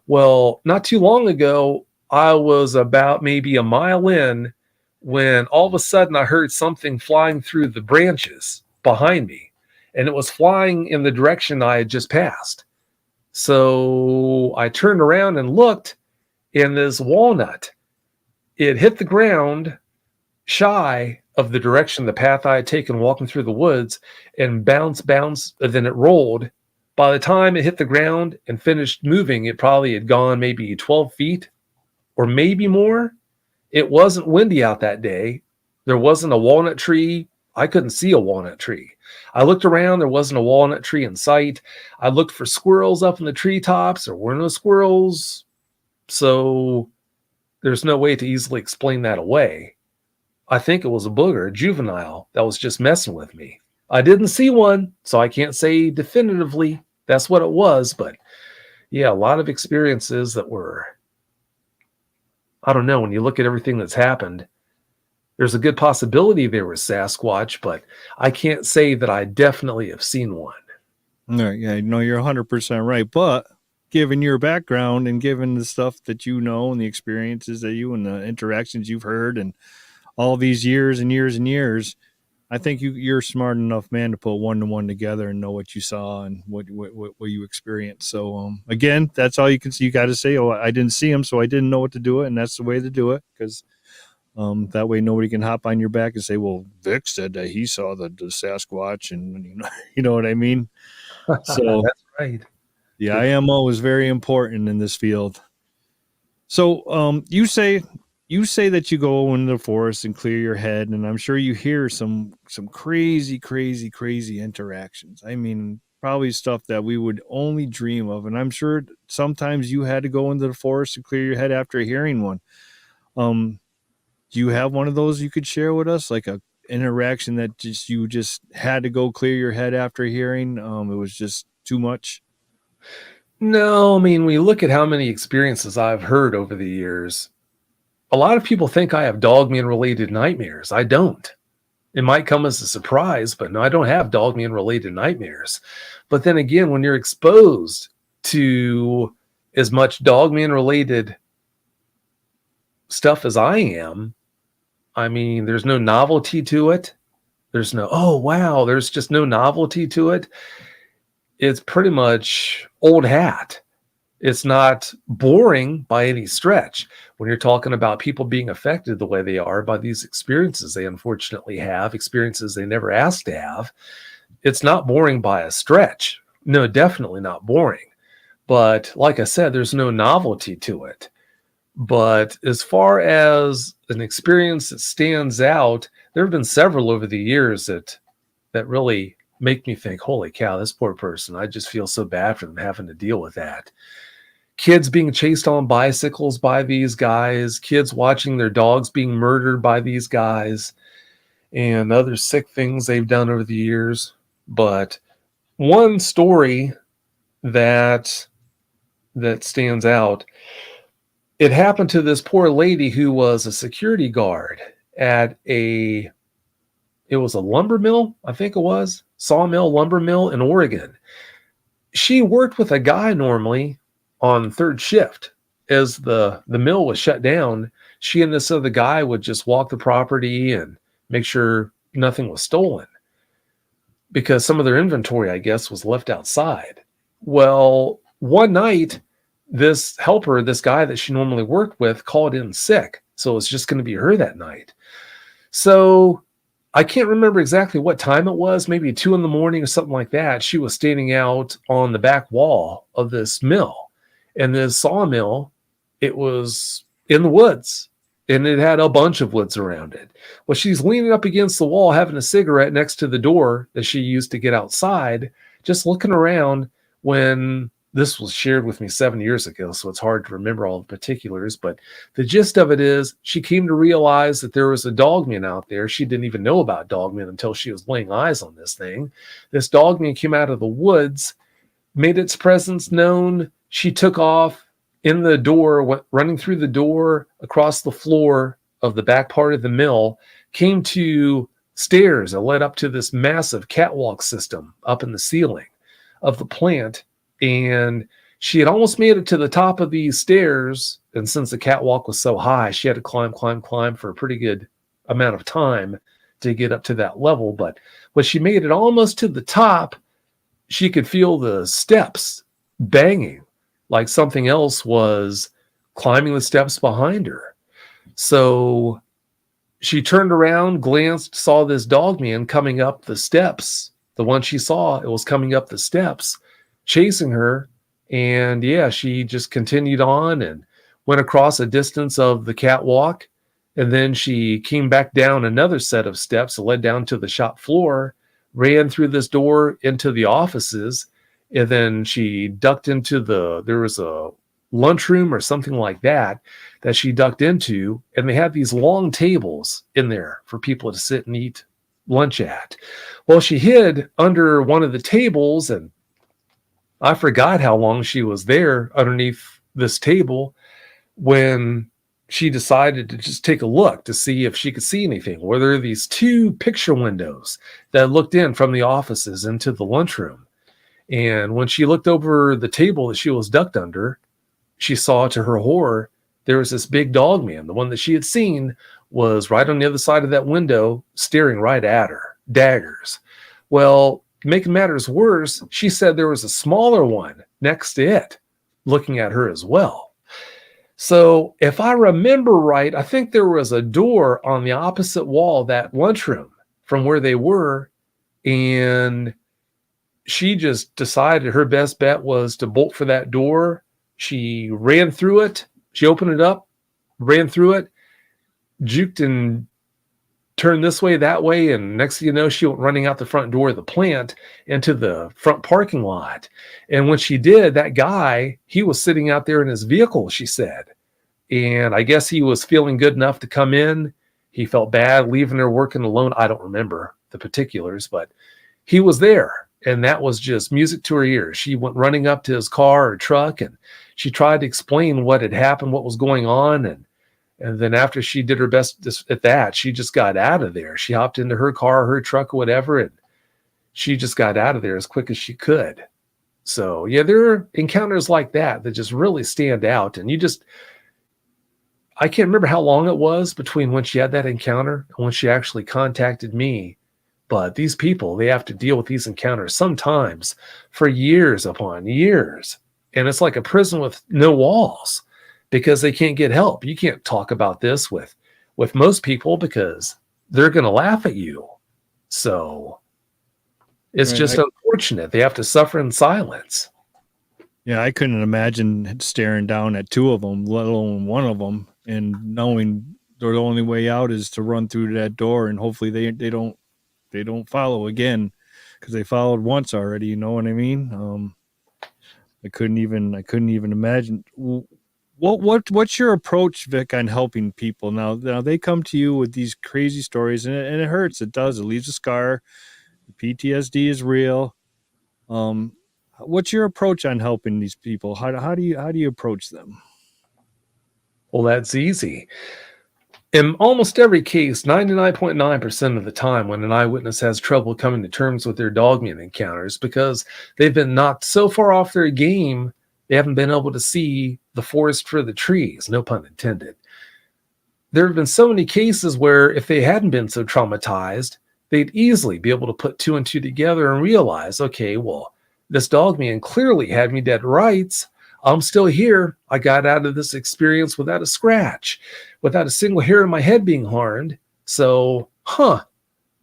Well, not too long ago, I was about maybe a mile in when all of a sudden I heard something flying through the branches behind me, and it was flying in the direction I had just passed. So I turned around and looked, and this walnut, it hit the ground shy of the direction, the path I had taken walking through the woods, and bounced, then it rolled. By the time it hit the ground and finished moving, it probably had gone maybe 12 feet or maybe more. It wasn't windy out that day. There wasn't a walnut tree. I couldn't see a walnut tree. I looked around. There wasn't a walnut tree in sight. I looked for squirrels up in the treetops. There were no squirrels. So there's no way to easily explain that away. I think it was a booger, a juvenile, that was just messing with me. I didn't see one, so I can't say definitively that's what it was. But yeah, a lot of experiences that were, I don't know, when you look at everything that's happened, there's a good possibility there was Sasquatch, but I can't say that I definitely have seen one. No, yeah, no, you're 100% right. But given your background and given the stuff that you know and the experiences that you and the interactions you've heard and all these years and years and years, I think you're smart enough, man, to put one to one together and know what you saw and what you experienced. So again, that's all you can see. You got to say, oh, I didn't see him, so I didn't know what to do it, and that's the way to do it, because that way nobody can hop on your back and say, well, Vic said that he saw the Sasquatch, and you know what I mean. So That's right. the IMO is very important in this field. So you say that you go into the forest and clear your head, and I'm sure you hear some crazy interactions. I mean, probably stuff that we would only dream of. And I'm sure sometimes you had to go into the forest and clear your head after hearing one. Do you have one of those you could share with us, like a interaction that you just had to go clear your head after hearing? It was just too much. No, I mean, when you look at how many experiences I've heard over the years, a lot of people think I have Dogman related nightmares. I don't. It might come as a surprise, but no, I don't have Dogman related nightmares. But then again, when you're exposed to as much Dogman related stuff as I am, I mean, there's no novelty to it. There's no, oh, wow, there's just no novelty to it. It's pretty much old hat. It's not boring by any stretch when you're talking about people being affected the way they are by these experiences they unfortunately have, experiences they never asked to have. It's not boring by a stretch. No, definitely not boring. But like I said, there's no novelty to it. But as far as an experience that stands out, there have been several over the years that really make me think, holy cow, this poor person, I just feel so bad for them having to deal with that. Kids being chased on bicycles by these guys, kids watching their dogs being murdered by these guys, and other sick things they've done over the years. But one story that stands out, it happened to this poor lady who was a security guard at it was a lumber mill, I think it was, sawmill, lumber mill in Oregon. She worked with a guy normally on third shift. As the mill was shut down, she and this other guy would just walk the property and make sure nothing was stolen, because some of their inventory, I guess, was left outside. Well, one night, this helper, this guy that she normally worked with, called in sick. So it was just going to be her that night. So I can't remember exactly what time it was, maybe 2 a.m. or something like that. She was standing out on the back wall of this mill. And this sawmill, it was in the woods, and it had a bunch of woods around it. Well, she's leaning up against the wall, having a cigarette next to the door that she used to get outside, just looking around, when this was shared with me 7 years ago, so it's hard to remember all the particulars. But the gist of it is, she came to realize that there was a Dogman out there. She didn't even know about Dogman until she was laying eyes on this thing. This Dogman came out of the woods made its presence known. She took off in the door, went running through the door across the floor of the back part of the mill, came to stairs that led up to this massive catwalk system up in the ceiling of the plant. And she had almost made it to the top of these stairs. And since the catwalk was so high, she had to climb for a pretty good amount of time to get up to that level. But when she made it almost to the top, she could feel the steps banging like something else was climbing the steps behind her. So she turned around, glanced, saw this dogman coming up the steps. The one she saw, it was coming up the steps, chasing her. And yeah, she just continued on and went across a distance of the catwalk. And then she came back down another set of steps that led down to the shop floor, ran through this door into the offices. And then she ducked into there was a lunchroom or something like that she ducked into. And they had these long tables in there for people to sit and eat lunch at. Well, she hid under one of the tables, and I forgot how long she was there underneath this table when she decided to just take a look to see if she could see anything. Well, there are these two picture windows that looked in from the offices into the lunchroom. And when she looked over the table that she was ducked under, she saw, to her horror, there was this big dog man. The one that she had seen was right on the other side of that window, staring right at her, daggers. Well, making matters worse, she said there was a smaller one next to it, looking at her as well. So if I remember right, I think there was a door on the opposite wall of that lunchroom from where they were. And she just decided her best bet was to bolt for that door. She ran through it. She opened it up, ran through it, juked and turned this way, that way. And next thing you know, she went running out the front door of the plant into the front parking lot. And when she did, that guy, he was sitting out there in his vehicle, she said. And I guess he was feeling good enough to come in. He felt bad leaving her working alone. I don't remember the particulars, but he was there. And that was just music to her ears. She went running up to his car or truck, and she tried to explain what had happened, what was going on. And then after she did her best at that, she just got out of there. She hopped into her car, her truck, or whatever, and she just got out of there as quick as she could. So yeah, there are encounters like that just really stand out. And I can't remember how long it was between when she had that encounter and when she actually contacted me. But these people, they have to deal with these encounters sometimes for years upon years. And it's like a prison with no walls because they can't get help. You can't talk about this with most people because they're going to laugh at you. So it's just unfortunate. They have to suffer in silence. Yeah, I couldn't imagine staring down at two of them, let alone one of them, and knowing the only way out is to run through that door, and hopefully they don't follow again, because they followed once already. You know what I mean? I couldn't even imagine. What's your approach, Vic, on helping people? Now they come to you with these crazy stories, and it hurts. It does. It leaves a scar. The PTSD is real. What's your approach on helping these people? How do you approach them? Well, that's easy. In almost every case, 99.9% of the time, when an eyewitness has trouble coming to terms with their Dogman encounters because they've been knocked so far off their game, they haven't been able to see the forest for the trees, no pun intended. There have been so many cases where if they hadn't been so traumatized, they'd easily be able to put two and two together and realize, okay, well, this Dogman clearly had me dead rights. I'm still here. I got out of this experience without a scratch, without a single hair in my head being harmed. So,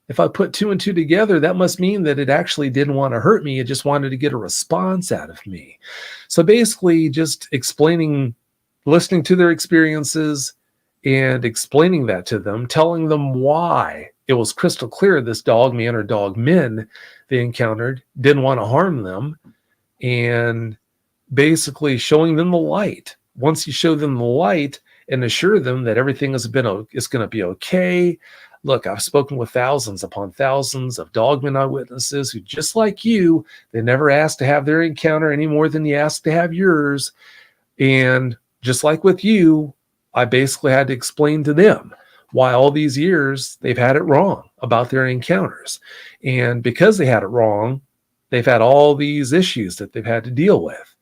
if I put two and two together, that must mean that it actually didn't want to hurt me. It just wanted to get a response out of me. So basically just listening to their experiences and explaining that to them, telling them why it was crystal clear this Dogman or Dogmen they encountered didn't want to harm them, and basically showing them the light. Once you show them the light and assure them that everything is going to be okay, Look, I've spoken with thousands upon thousands of Dogman eyewitnesses who, just like you, they never asked to have their encounter any more than you asked to have yours. And just like with you, I basically had to explain to them why all these years they've had it wrong about their encounters. And because they had it wrong, they've had all these issues that they've had to deal with.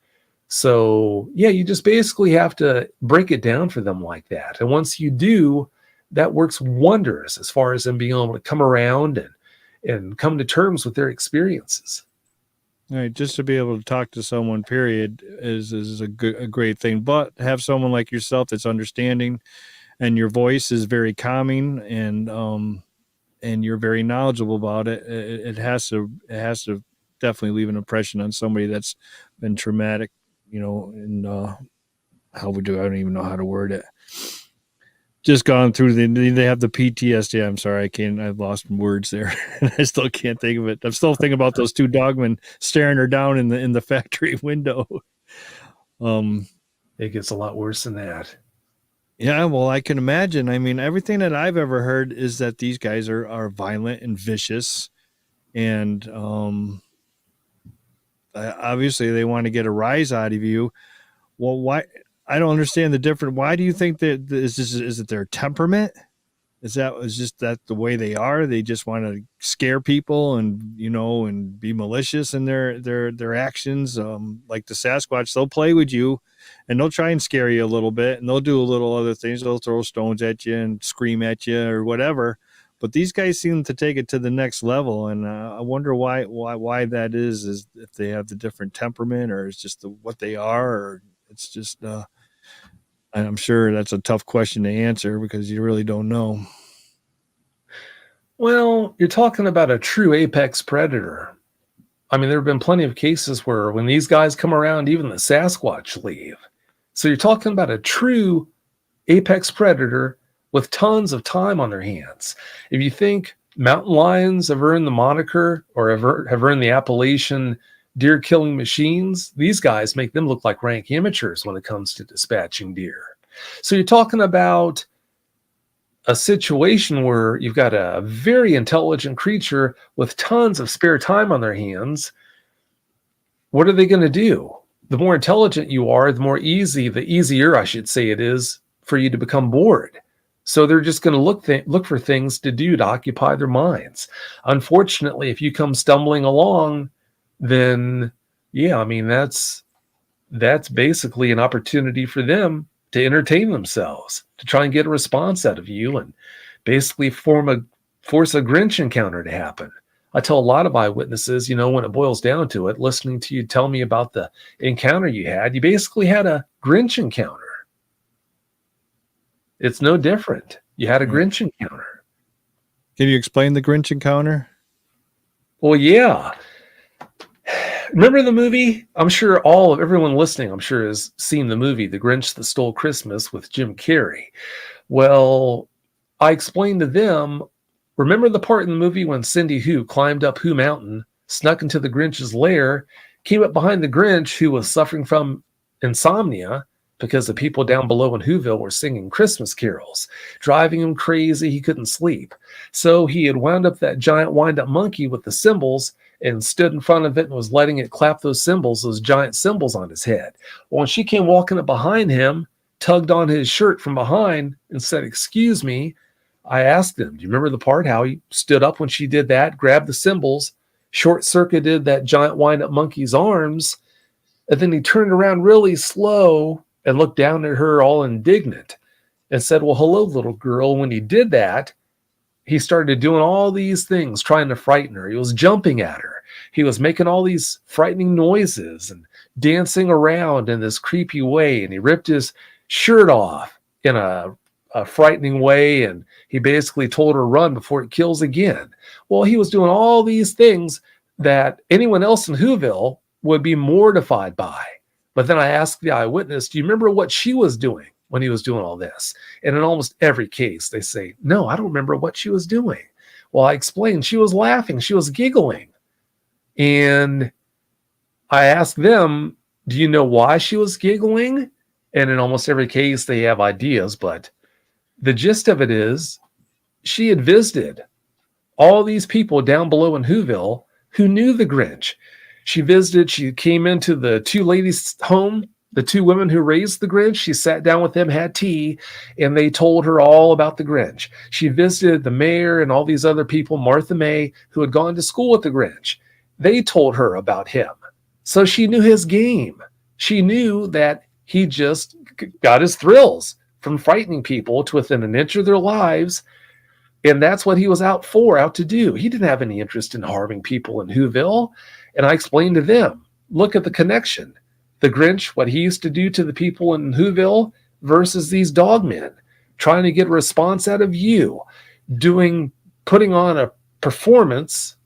So, yeah, you just basically have to break it down for them like that. And once you do, that works wonders as far as them being able to come around and come to terms with their experiences. All right, just to be able to talk to someone, period, is a great thing. But have someone like yourself that's understanding, and your voice is very calming, and you're very knowledgeable about it. It has to definitely leave an impression on somebody that's been traumatic, and how would do I don't even know how to word it. Just gone through they have the PTSD. I'm sorry, I've lost words there. I still can't think of it. I'm still thinking about those two dogmen staring her down in the factory window. It gets a lot worse than that. Yeah, well, I can imagine. I mean, everything that I've ever heard is that these guys are violent and vicious, and obviously they want to get a rise out of you. Well, why? I don't understand the difference. Why do you think that is it their temperament? Is just that the way they are? They just want to scare people and be malicious in their actions. Like the Sasquatch, they'll play with you and they'll try and scare you a little bit, and they'll do a little other things. They'll throw stones at you and scream at you or whatever. But these guys seem to take it to the next level, and I wonder why that is if they have the different temperament, or it's just what they are, or it's just I'm sure that's a tough question to answer because you really don't know. Well, you're talking about a true apex predator. I mean, there have been plenty of cases where when these guys come around, even the Sasquatch leave. So you're talking about a true apex predator with tons of time on their hands. If you think mountain lions have earned the moniker or have earned the appellation deer killing machines, these guys make them look like rank amateurs when it comes to dispatching deer. So you're talking about a situation where you've got a very intelligent creature with tons of spare time on their hands. What are they going to do? The more intelligent you are, the easier, I should say, it is for you to become bored. So they're just going to look for things to do to occupy their minds. Unfortunately, if you come stumbling along, then yeah, I mean, that's basically an opportunity for them to entertain themselves, to try and get a response out of you and basically force a Grinch encounter to happen. I tell a lot of eyewitnesses, when it boils down to it, listening to you tell me about the encounter you basically had a Grinch encounter. It's no different. You had a Grinch encounter. Can you explain the Grinch encounter? Well, yeah. Remember the movie? I'm sure everyone listening, I'm sure, has seen the movie The Grinch That Stole Christmas with Jim Carrey. Well, I explained to them, remember the part in the movie when Cindy Who climbed up Who Mountain, snuck into the Grinch's lair, came up behind the Grinch, who was suffering from insomnia because the people down below in Whoville were singing Christmas carols, driving him crazy. He couldn't sleep. So he had wound up that giant wind-up monkey with the cymbals and stood in front of it and was letting it clap those giant cymbals on his head. Well, when she came walking up behind him, tugged on his shirt from behind and said, "Excuse me," I asked him, do you remember the part how he stood up when she did that, grabbed the cymbals, short-circuited that giant wind-up monkey's arms, and then he turned around really slow and looked down at her all indignant and said, "Well, hello, little girl." When he did that, he started doing all these things, trying to frighten her. He was jumping at her. He was making all these frightening noises and dancing around in this creepy way. And he ripped his shirt off in a frightening way. And he basically told her, "Run before it kills again." Well, he was doing all these things that anyone else in Whoville would be mortified by. But then I asked the eyewitness, "Do you remember what she was doing when he was doing all this?" And in almost every case, they say, "No, I don't remember what she was doing." Well, I explained she was laughing. She was giggling. And I asked them, "Do you know why she was giggling?" And in almost every case, they have ideas. But the gist of it is she had visited all these people down below in Whoville who knew the Grinch. She came into the two ladies' home, the two women who raised the Grinch. She sat down with them, had tea, and they told her all about the Grinch. She visited the mayor and all these other people, Martha May, who had gone to school with the Grinch. They told her about him. So she knew his game. She knew that he just got his thrills from frightening people to within an inch of their lives. And that's what he was out to do. He didn't have any interest in harming people in Whoville. And I explained to them, look at the connection. The Grinch, what he used to do to the people in Whoville versus these dogmen, trying to get a response out of you, putting on a performance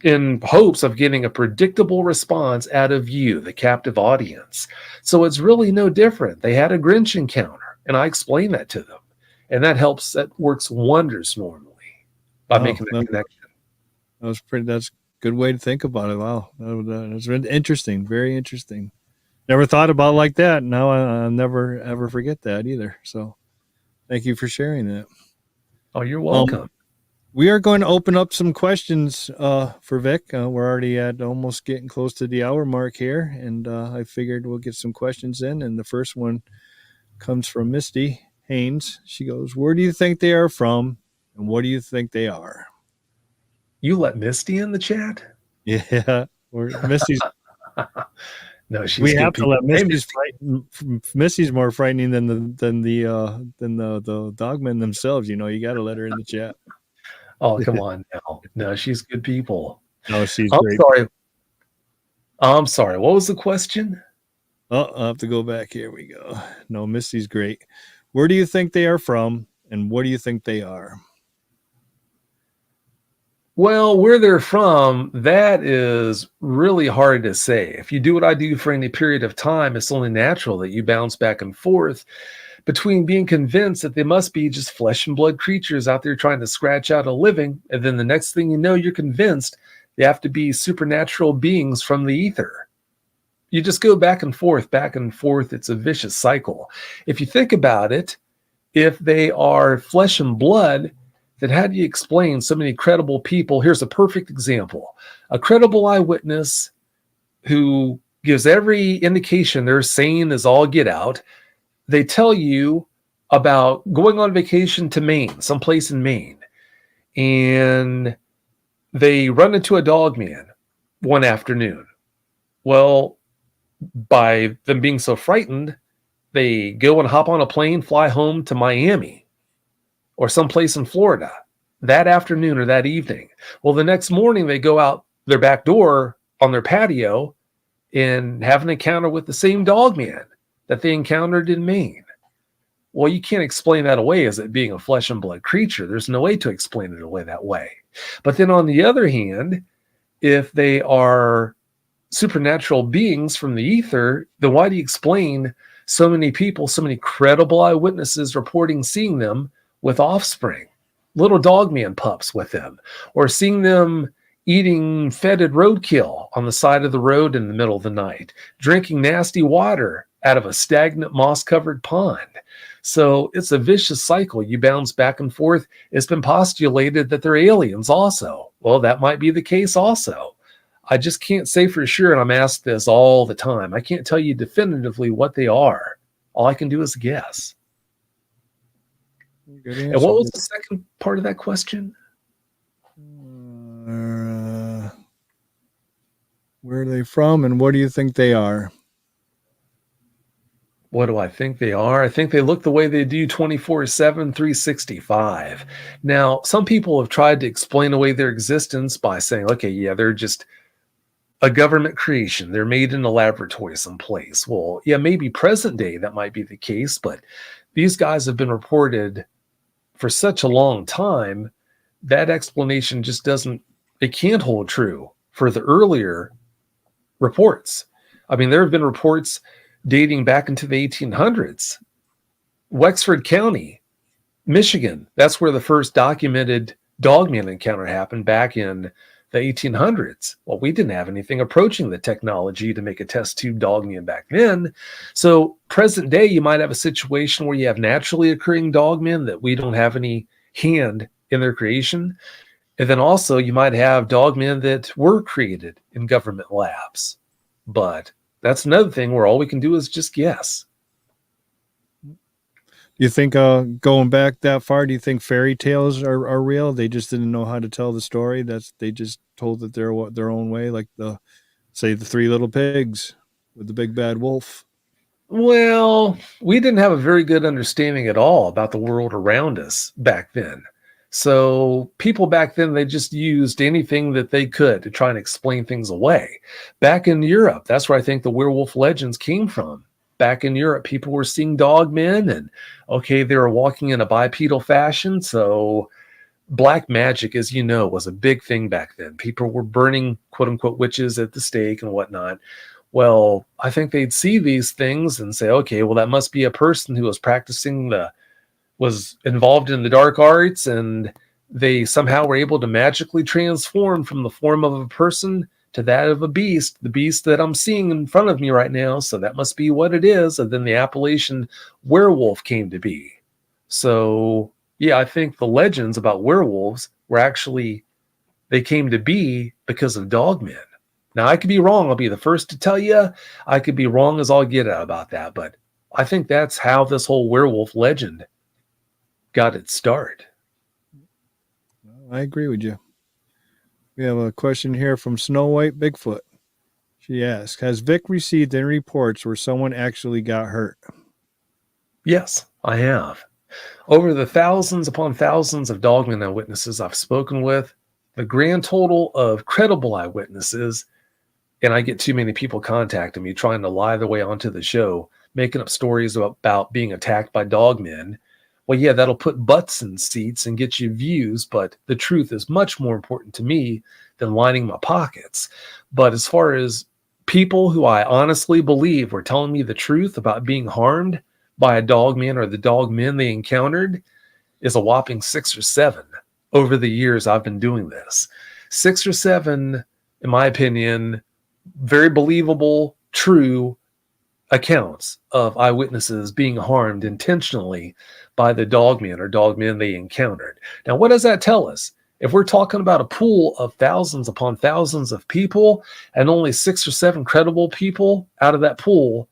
in hopes of getting a predictable response out of you, the captive audience. So it's really no different. They had a Grinch encounter, and I explained that to them. And that works wonders normally by making that connection. That's a good way to think about it. Wow. That's interesting. Very interesting. Never thought about it like that. Now I'll never, ever forget that either. So thank you for sharing that. Oh, you're welcome. We are going to open up some questions for Vic. We're already at almost getting close to the hour mark here. And I figured we'll get some questions in. And the first one comes from Misty Haynes. She goes, where do you think they are from? And what do you think they are? You let Misty in the chat? Yeah. Misty's... No, she's. We have to let Misty's Misty's more frightening than the dogmen themselves. You know, you got to let her in the chat. Oh, come on now. No, she's good people. No, she's great. I'm sorry. What was the question? Oh, I'll have to go back. Here we go. No, Misty's great. Where do you think they are from, and what do you think they are? Well, where they're from, that is really hard to say. If you do what I do for any period of time, it's only natural that you bounce back and forth between being convinced that they must be just flesh and blood creatures out there trying to scratch out a living, and then the next thing you know, you're convinced they have to be supernatural beings from the ether. You just go back and forth, back and forth. It's a vicious cycle. If you think about it, if they are flesh and blood, then how do you explain so many credible people? Here's a perfect example. A credible eyewitness who gives every indication they're sane as all get out. They tell you about going on vacation to Maine, someplace in Maine, and they run into a dogman one afternoon. Well, by them being so frightened, they go and hop on a plane, fly home to Miami or someplace in Florida that afternoon or that evening. Well, the next morning they go out their back door on their patio and have an encounter with the same dogman that they encountered in Maine. Well, you can't explain that away as it being a flesh and blood creature. There's no way to explain it away that way. But then on the other hand, if they are supernatural beings from the ether, then why do you explain so many people, so many credible eyewitnesses reporting seeing them with offspring, little dogman pups with them, or seeing them eating fetid roadkill on the side of the road in the middle of the night, drinking nasty water out of a stagnant moss-covered pond? So it's a vicious cycle. You bounce back and forth. It's been postulated that they're aliens also. Well, that might be the case also. I just can't say for sure, and I'm asked this all the time. I can't tell you definitively what they are. All I can do is guess. Good answer. And what was the second part of that question? Where are they from, and what do you think they are? What do I think they are? I think they look the way they do 24/7, 365. Now, some people have tried to explain away their existence by saying, okay, yeah, they're just a government creation. They're made in a laboratory someplace. Well, yeah, maybe present day that might be the case, but these guys have been reported for such a long time, that explanation just it can't hold true for the earlier reports. I mean, there have been reports dating back into the 1800s. Wexford County, Michigan, that's where the first documented dogman encounter happened back in the 1800s. Well, we didn't have anything approaching the technology to make a test tube dogman back then. So present day, you might have a situation where you have naturally occurring dogmen that we don't have any hand in their creation. And then also you might have dogmen that were created in government labs. But that's another thing where all we can do is just guess. You think going back that far, do you think fairy tales are real? They just didn't know how to tell the story. They just told it their own way, like the Three Little Pigs with the big bad wolf. Well, we didn't have a very good understanding at all about the world around us back then. So people back then, they just used anything that they could to try and explain things away. Back in Europe, that's where I think the werewolf legends came from. Back in Europe, people were seeing dogmen, and okay, they were walking in a bipedal fashion. So black magic, as you know, was a big thing back then. People were burning quote unquote witches at the stake and whatnot. Well, I think they'd see these things and say, okay, well, that must be a person who was involved in the dark arts, and they somehow were able to magically transform from the form of a person to that of a beast, the beast that I'm seeing in front of me right now. So that must be what it is. And then the appellation werewolf came to be. So yeah, I think the legends about werewolves they came to be because of dogmen. Now, I could be wrong. I'll be the first to tell you. I could be wrong as all get out about that. But I think that's how this whole werewolf legend got its start. I agree with you. We have a question here from Snow White Bigfoot. She asks, has Vic received any reports where someone actually got hurt? Yes, I have. Over the thousands upon thousands of Dogman eyewitnesses I've spoken with, the grand total of credible eyewitnesses, and I get too many people contacting me trying to lie their way onto the show, making up stories about being attacked by dogmen. Well, yeah, that'll put butts in seats and get you views, but the truth is much more important to me than lining my pockets. But as far as people who I honestly believe were telling me the truth about being harmed by a dogman or the dogmen they encountered, is a whopping 6 or 7 over the years I've been doing this. 6 or 7, in my opinion, very believable, true accounts of eyewitnesses being harmed intentionally by the dogmen or dogmen they encountered. Now, what does that tell us? If we're talking about a pool of thousands upon thousands of people and only 6 or 7 credible people out of that pool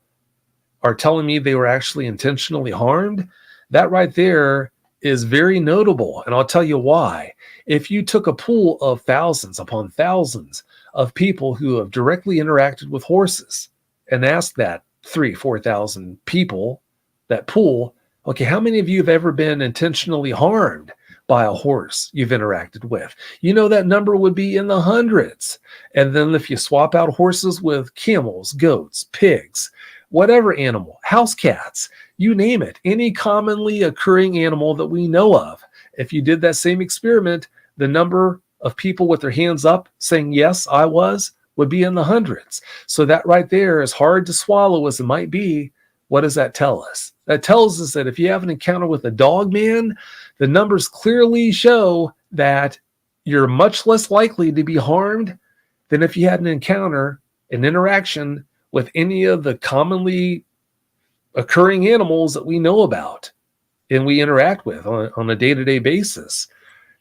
are telling me they were actually intentionally harmed, that right there is very notable. And I'll tell you why. If you took a pool of thousands upon thousands of people who have directly interacted with horses and asked that 3,000-4,000 people, that pool, okay, how many of you have ever been intentionally harmed by a horse you've interacted with? You know, that number would be in the hundreds. And then if you swap out horses with camels, goats, pigs, whatever animal, house cats, you name it, any commonly occurring animal that we know of, if you did that same experiment, the number of people with their hands up saying, yes, I was, would be in the hundreds. So that right there, as hard to swallow as it might be, what does that tell us? That tells us that if you have an encounter with a dogman, the numbers clearly show that you're much less likely to be harmed than if you had an encounter, an interaction with any of the commonly occurring animals that we know about and we interact with on a day-to-day basis.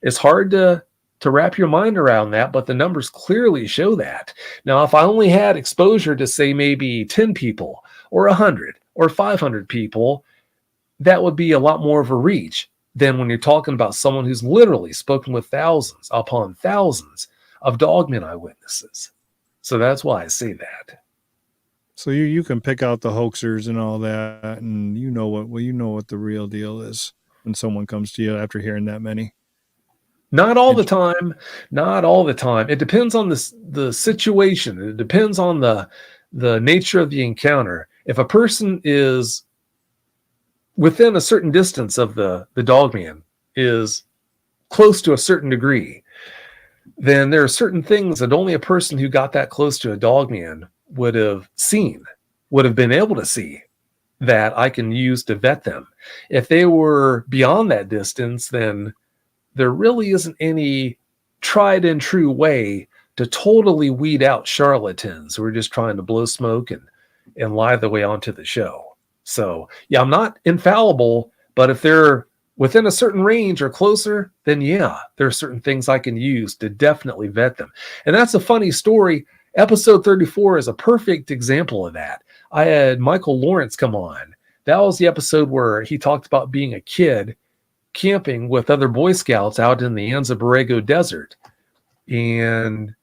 It's hard to wrap your mind around that, but the numbers clearly show that. Now, if I only had exposure to, say, maybe 10 people or 100 or 500 people, that would be a lot more of a reach than when you're talking about someone who's literally spoken with thousands upon thousands of dogman eyewitnesses. So that's why I say that. So you can pick out the hoaxers and all that, and you know what the real deal is when someone comes to you after hearing that many. Not all the time. Not all the time. It depends on the situation. It depends on the nature of the encounter. If a person is within a certain distance of the dogman, is close to a certain degree, then there are certain things that only a person who got that close to a dogman would have seen, would have been able to see, that I can use to vet them. If they were beyond that distance, then there really isn't any tried and true way to totally weed out charlatans who are just trying to blow smoke and lie their way onto the show. So yeah, I'm not infallible, but if they're within a certain range or closer, then yeah, there are certain things I can use to definitely vet them. And that's a funny story. Episode 34 is a perfect example of that. I had Michael Lawrence come on. That was the episode where he talked about being a kid camping with other Boy Scouts out in the Anza Borrego Desert. And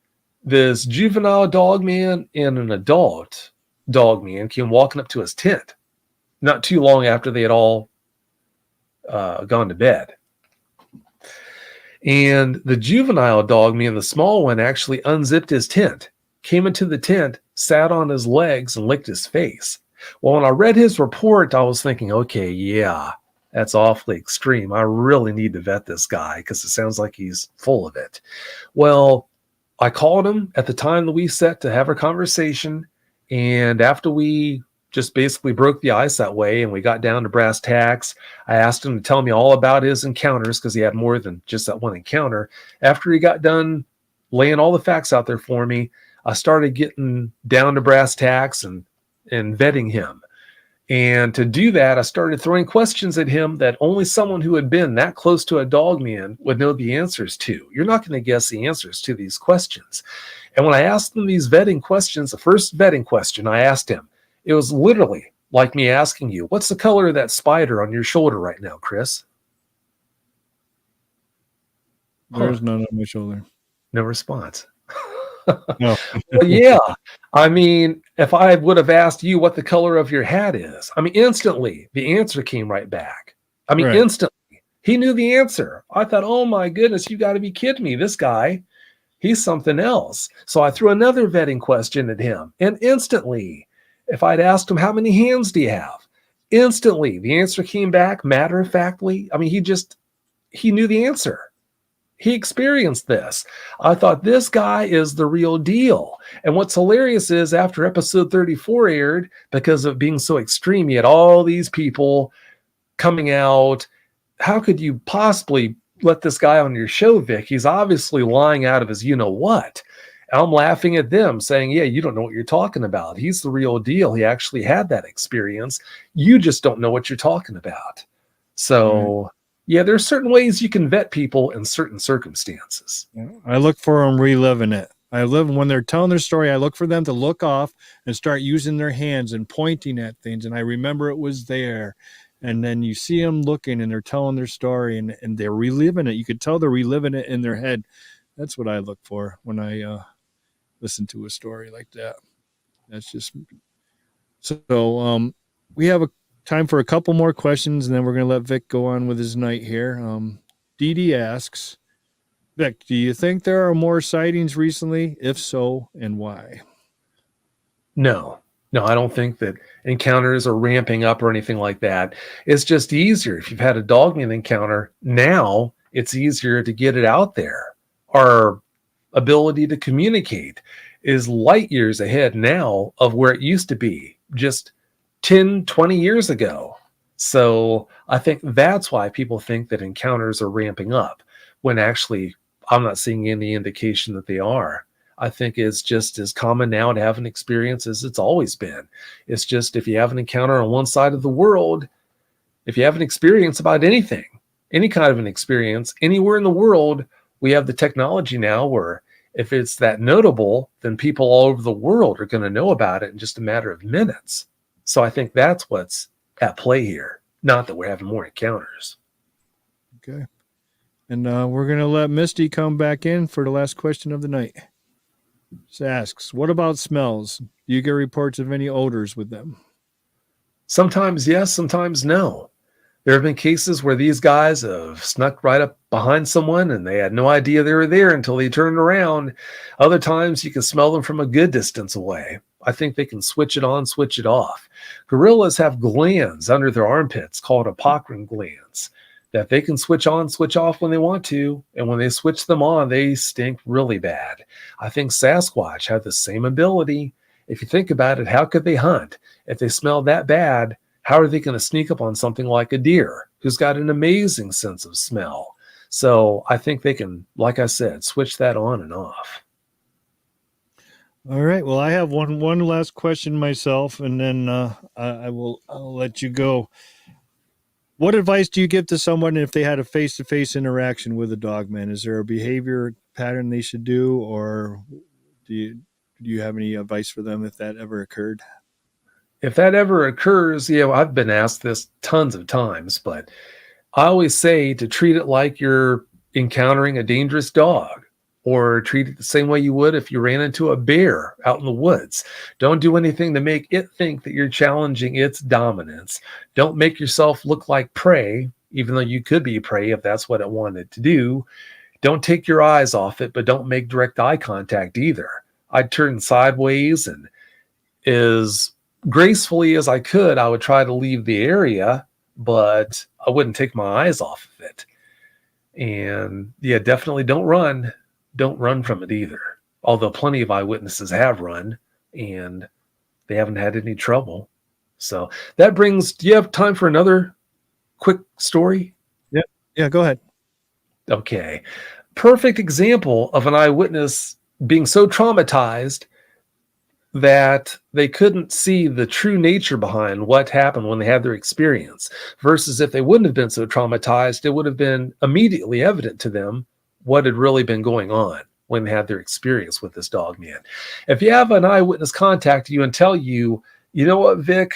this juvenile dogman and an adult dogman came walking up to his tent not too long after they had all gone to bed. And the juvenile dogman, the small one, actually unzipped his tent, came into the tent, sat on his legs, and licked his face. Well, when I read his report, I was thinking, okay, yeah, that's awfully extreme. I really need to vet this guy because it sounds like he's full of it. Well, I called him at the time that we set to have our conversation. And after we just basically broke the ice that way and we got down to brass tacks, I asked him to tell me all about his encounters because he had more than just that one encounter. After he got done laying all the facts out there for me, I started getting down to brass tacks and vetting him. And to do that, I started throwing questions at him that only someone who had been that close to a dogman would know the answers to. You're not going to guess the answers to these questions. And when I asked him these vetting questions, the first vetting question I asked him, it was literally like me asking you, what's the color of that spider on your shoulder right now, Chris? There's none on my shoulder. No response. No. Well, yeah. I mean, if I would have asked you what the color of your hat is, I mean, instantly the answer came right back. I mean, Right. Instantly. He knew the answer. I thought, oh my goodness, you got to be kidding me. This guy, he's something else. So I threw another vetting question at him. And instantly, if I'd asked him, how many hands do you have? Instantly, the answer came back matter-of-factly. I mean, he knew the answer. He experienced this. I thought this guy is the real deal. And what's hilarious is after episode 34 aired, because of being so extreme, you had all these people coming out. How could you possibly let this guy on your show, Vic? He's obviously lying out of his you-know-what. I'm laughing at them saying, yeah, you don't know what you're talking about. He's the real deal. He actually had that experience. You just don't know what you're talking about. So... yeah, there's certain ways you can vet people in certain circumstances. I look for them reliving it. When they're telling their story, I look for them to look off and start using their hands and pointing at things. And I remember it was there. And then you see them looking and they're telling their story and they're reliving it. You could tell they're reliving it in their head. That's what I look for when I listen to a story like that. That's just so. We have time for a couple more questions, and then we're going to let Vic go on with his night here. Dee Dee asks, Vic, do you think there are more sightings recently? If so, and why? No, I don't think that encounters are ramping up or anything like that. It's just easier. If you've had a dogman encounter, now it's easier to get it out there. Our ability to communicate is light years ahead now of where it used to be just 10, 20 years ago. So I think that's why people think that encounters are ramping up when actually I'm not seeing any indication that they are. I think it's just as common now to have an experience as it's always been. It's just if you have an encounter on one side of the world, if you have an experience about anything, any kind of an experience, anywhere in the world, we have the technology now where if it's that notable, then people all over the world are going to know about it in just a matter of minutes. So I think that's what's at play here, not that we're having more encounters. Okay. And we're going to let Misty come back in for the last question of the night. She asks, what about smells? Do you get reports of any odors with them? Sometimes yes, sometimes no. There have been cases where these guys have snuck right up behind someone and they had no idea they were there until they turned around. Other times you can smell them from a good distance away. I think they can switch it on, switch it off. Gorillas have glands under their armpits called apocrine glands that they can switch on, switch off when they want to. And when they switch them on, they stink really bad. I think Sasquatch have the same ability. If you think about it, how could they hunt? If they smell that bad, how are they going to sneak up on something like a deer who's got an amazing sense of smell? So I think they can, like I said, switch that on and off. All right. Well, I have one last question myself, and then I'll let you go. What advice do you give to someone if they had a face-to-face interaction with a dogman? Is there a behavior pattern they should do, or do you have any advice for them if that ever occurred? If that ever occurs, I've been asked this tons of times, but I always say to treat it like you're encountering a dangerous dog, or treat it the same way you would if you ran into a bear out in the woods. Don't do anything to make it think that you're challenging its dominance. Don't make yourself look like prey, even though you could be prey if that's what it wanted to do. Don't take your eyes off it, but don't make direct eye contact either. I'd turn sideways, and as gracefully as I could, I would try to leave the area, but I wouldn't take my eyes off of it. And definitely don't run. Don't run from it either. Although plenty of eyewitnesses have run and they haven't had any trouble. So that brings, do you have time for another quick story? Yeah, go ahead. Okay. Perfect example of an eyewitness being so traumatized that they couldn't see the true nature behind what happened when they had their experience, versus if they wouldn't have been so traumatized, it would have been immediately evident to them what had really been going on when they had their experience with this dog man. If you have an eyewitness contact you and tell you, you know what, Vic,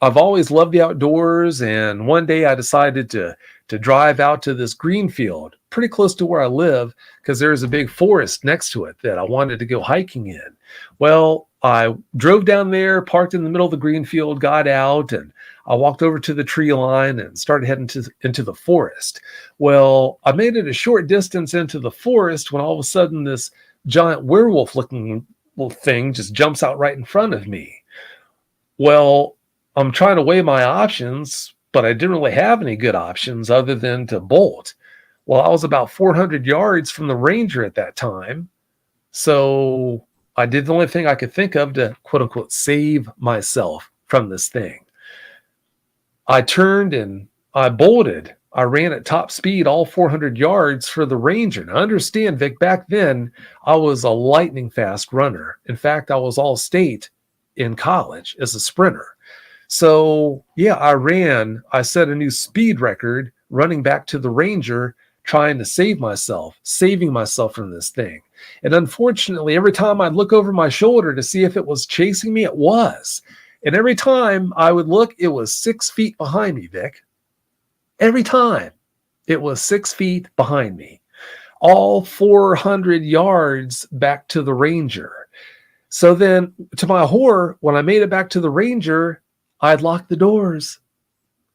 I've always loved the outdoors, and one day I decided to drive out to this green field pretty close to where I live because there's a big forest next to it that I wanted to go hiking in. Well, I drove down there, parked in the middle of the green field, got out, and I walked over to the tree line and started heading into the forest. Well, I made it a short distance into the forest when all of a sudden this giant werewolf-looking little thing just jumps out right in front of me. Well, I'm trying to weigh my options, but I didn't really have any good options other than to bolt. Well, I was about 400 yards from the ranger at that time. So I did the only thing I could think of to quote unquote save myself from this thing. I turned and I bolted. I ran at top speed all 400 yards for the ranger. Now understand, Vic, back then I was a lightning fast runner. In fact, I was all state in college as a sprinter. So I set a new speed record running back to the ranger, trying to saving myself from this thing. And unfortunately, every time I'd look over my shoulder to see if it was chasing me, it was. And every time I would look, it was 6 feet behind me, Vic. Every time it was 6 feet behind me, all 400 yards back to the ranger. So then, to my horror, when I made it back to the ranger, I'd locked the doors,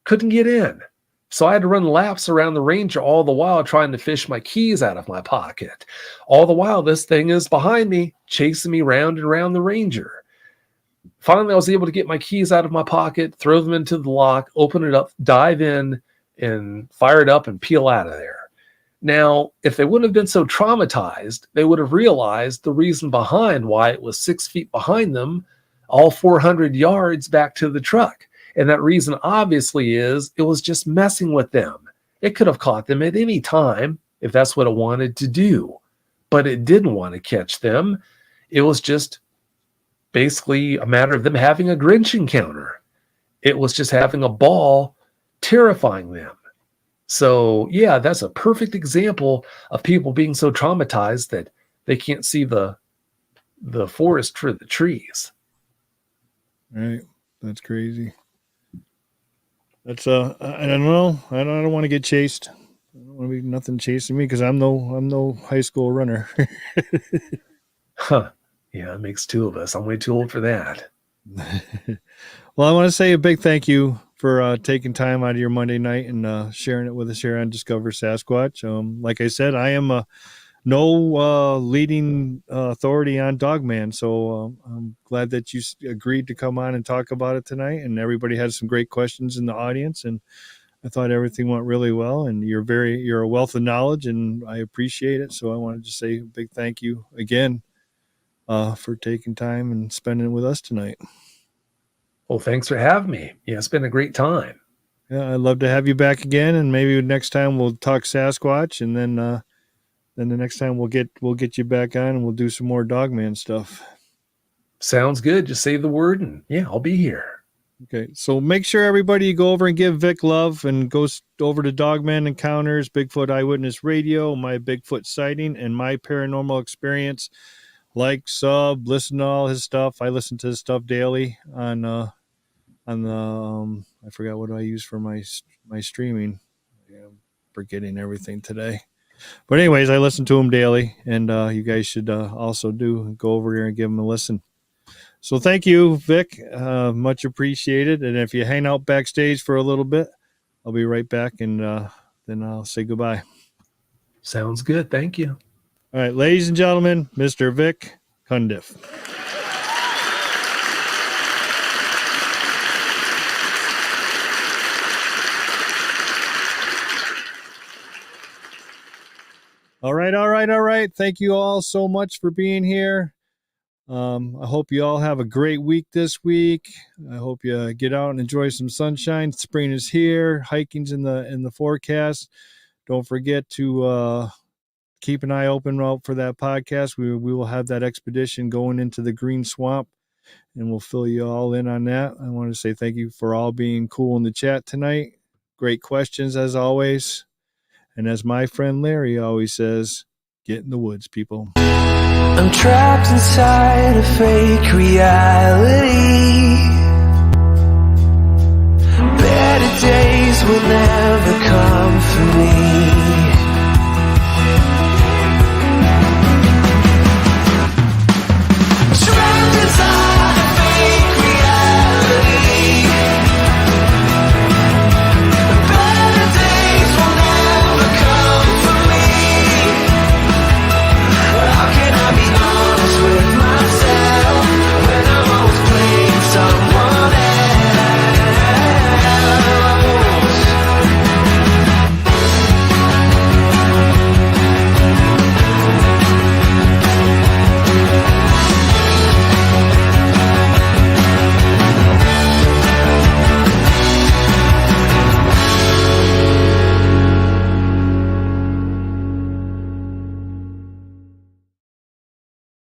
couldn't get in. So I had to run laps around the ranger all the while trying to fish my keys out of my pocket. All the while, this thing is behind me, chasing me round and around the ranger. Finally, I was able to get my keys out of my pocket, throw them into the lock, open it up, dive in, and fire it up and peel out of there. Now, if they wouldn't have been so traumatized, they would have realized the reason behind why it was 6 feet behind them, all 400 yards back to the truck. And that reason obviously is it was just messing with them. It could have caught them at any time if that's what it wanted to do, but it didn't want to catch them. It was just basically a matter of them having a Grinch encounter. It was just having a ball terrifying them. So that's a perfect example of people being so traumatized that they can't see the forest for the trees. Right. That's crazy. That's I don't know. I don't want to get chased. I don't want to be nothing chasing me because I'm no high school runner. Huh. Yeah, it makes two of us. I'm way too old for that. Well, I want to say a big thank you for taking time out of your Monday night and sharing it with us here on Discover Sasquatch. Like I said, I am no leading authority on Dogman, so I'm glad that you agreed to come on and talk about it tonight. And everybody had some great questions in the audience, and I thought everything went really well. And you're a wealth of knowledge, and I appreciate it. So I wanted to say a big thank you again for taking time and spending it with us tonight. Well, thanks for having me. Yeah, it's been a great time. Yeah, I'd love to have you back again, and maybe next time we'll talk Sasquatch, and then the next time we'll get you back on, and we'll do some more Dogman stuff. Sounds good. Just say the word, and I'll be here. Okay, so make sure everybody go over and give Vic love and go over to Dogman Encounters, Bigfoot Eyewitness Radio, My Bigfoot Sighting, and My Paranormal Experience. Like, sub, listen to all his stuff. I listen to his stuff daily on the I forgot what I use for my streaming. Yeah, I'm forgetting everything today. But anyways, I listen to him daily, and you guys should also go over here and give him a listen. So thank you, Vic. Much appreciated. And if you hang out backstage for a little bit, I'll be right back, and then I'll say goodbye. Sounds good. Thank you. All right, ladies and gentlemen, Mr. Vic Cundiff. All right. Thank you all so much for being here. I hope you all have a great week this week. I hope you get out and enjoy some sunshine. Spring is here. Hiking's in the forecast. Don't forget to keep an eye open out for that podcast. We will have that expedition going into the Green Swamp, and we'll fill you all in on that. I want to say thank you for all being cool in the chat tonight. Great questions as always. And as my friend Larry always says, get in the woods, people. I'm trapped inside a fake reality. Better days will never come for me.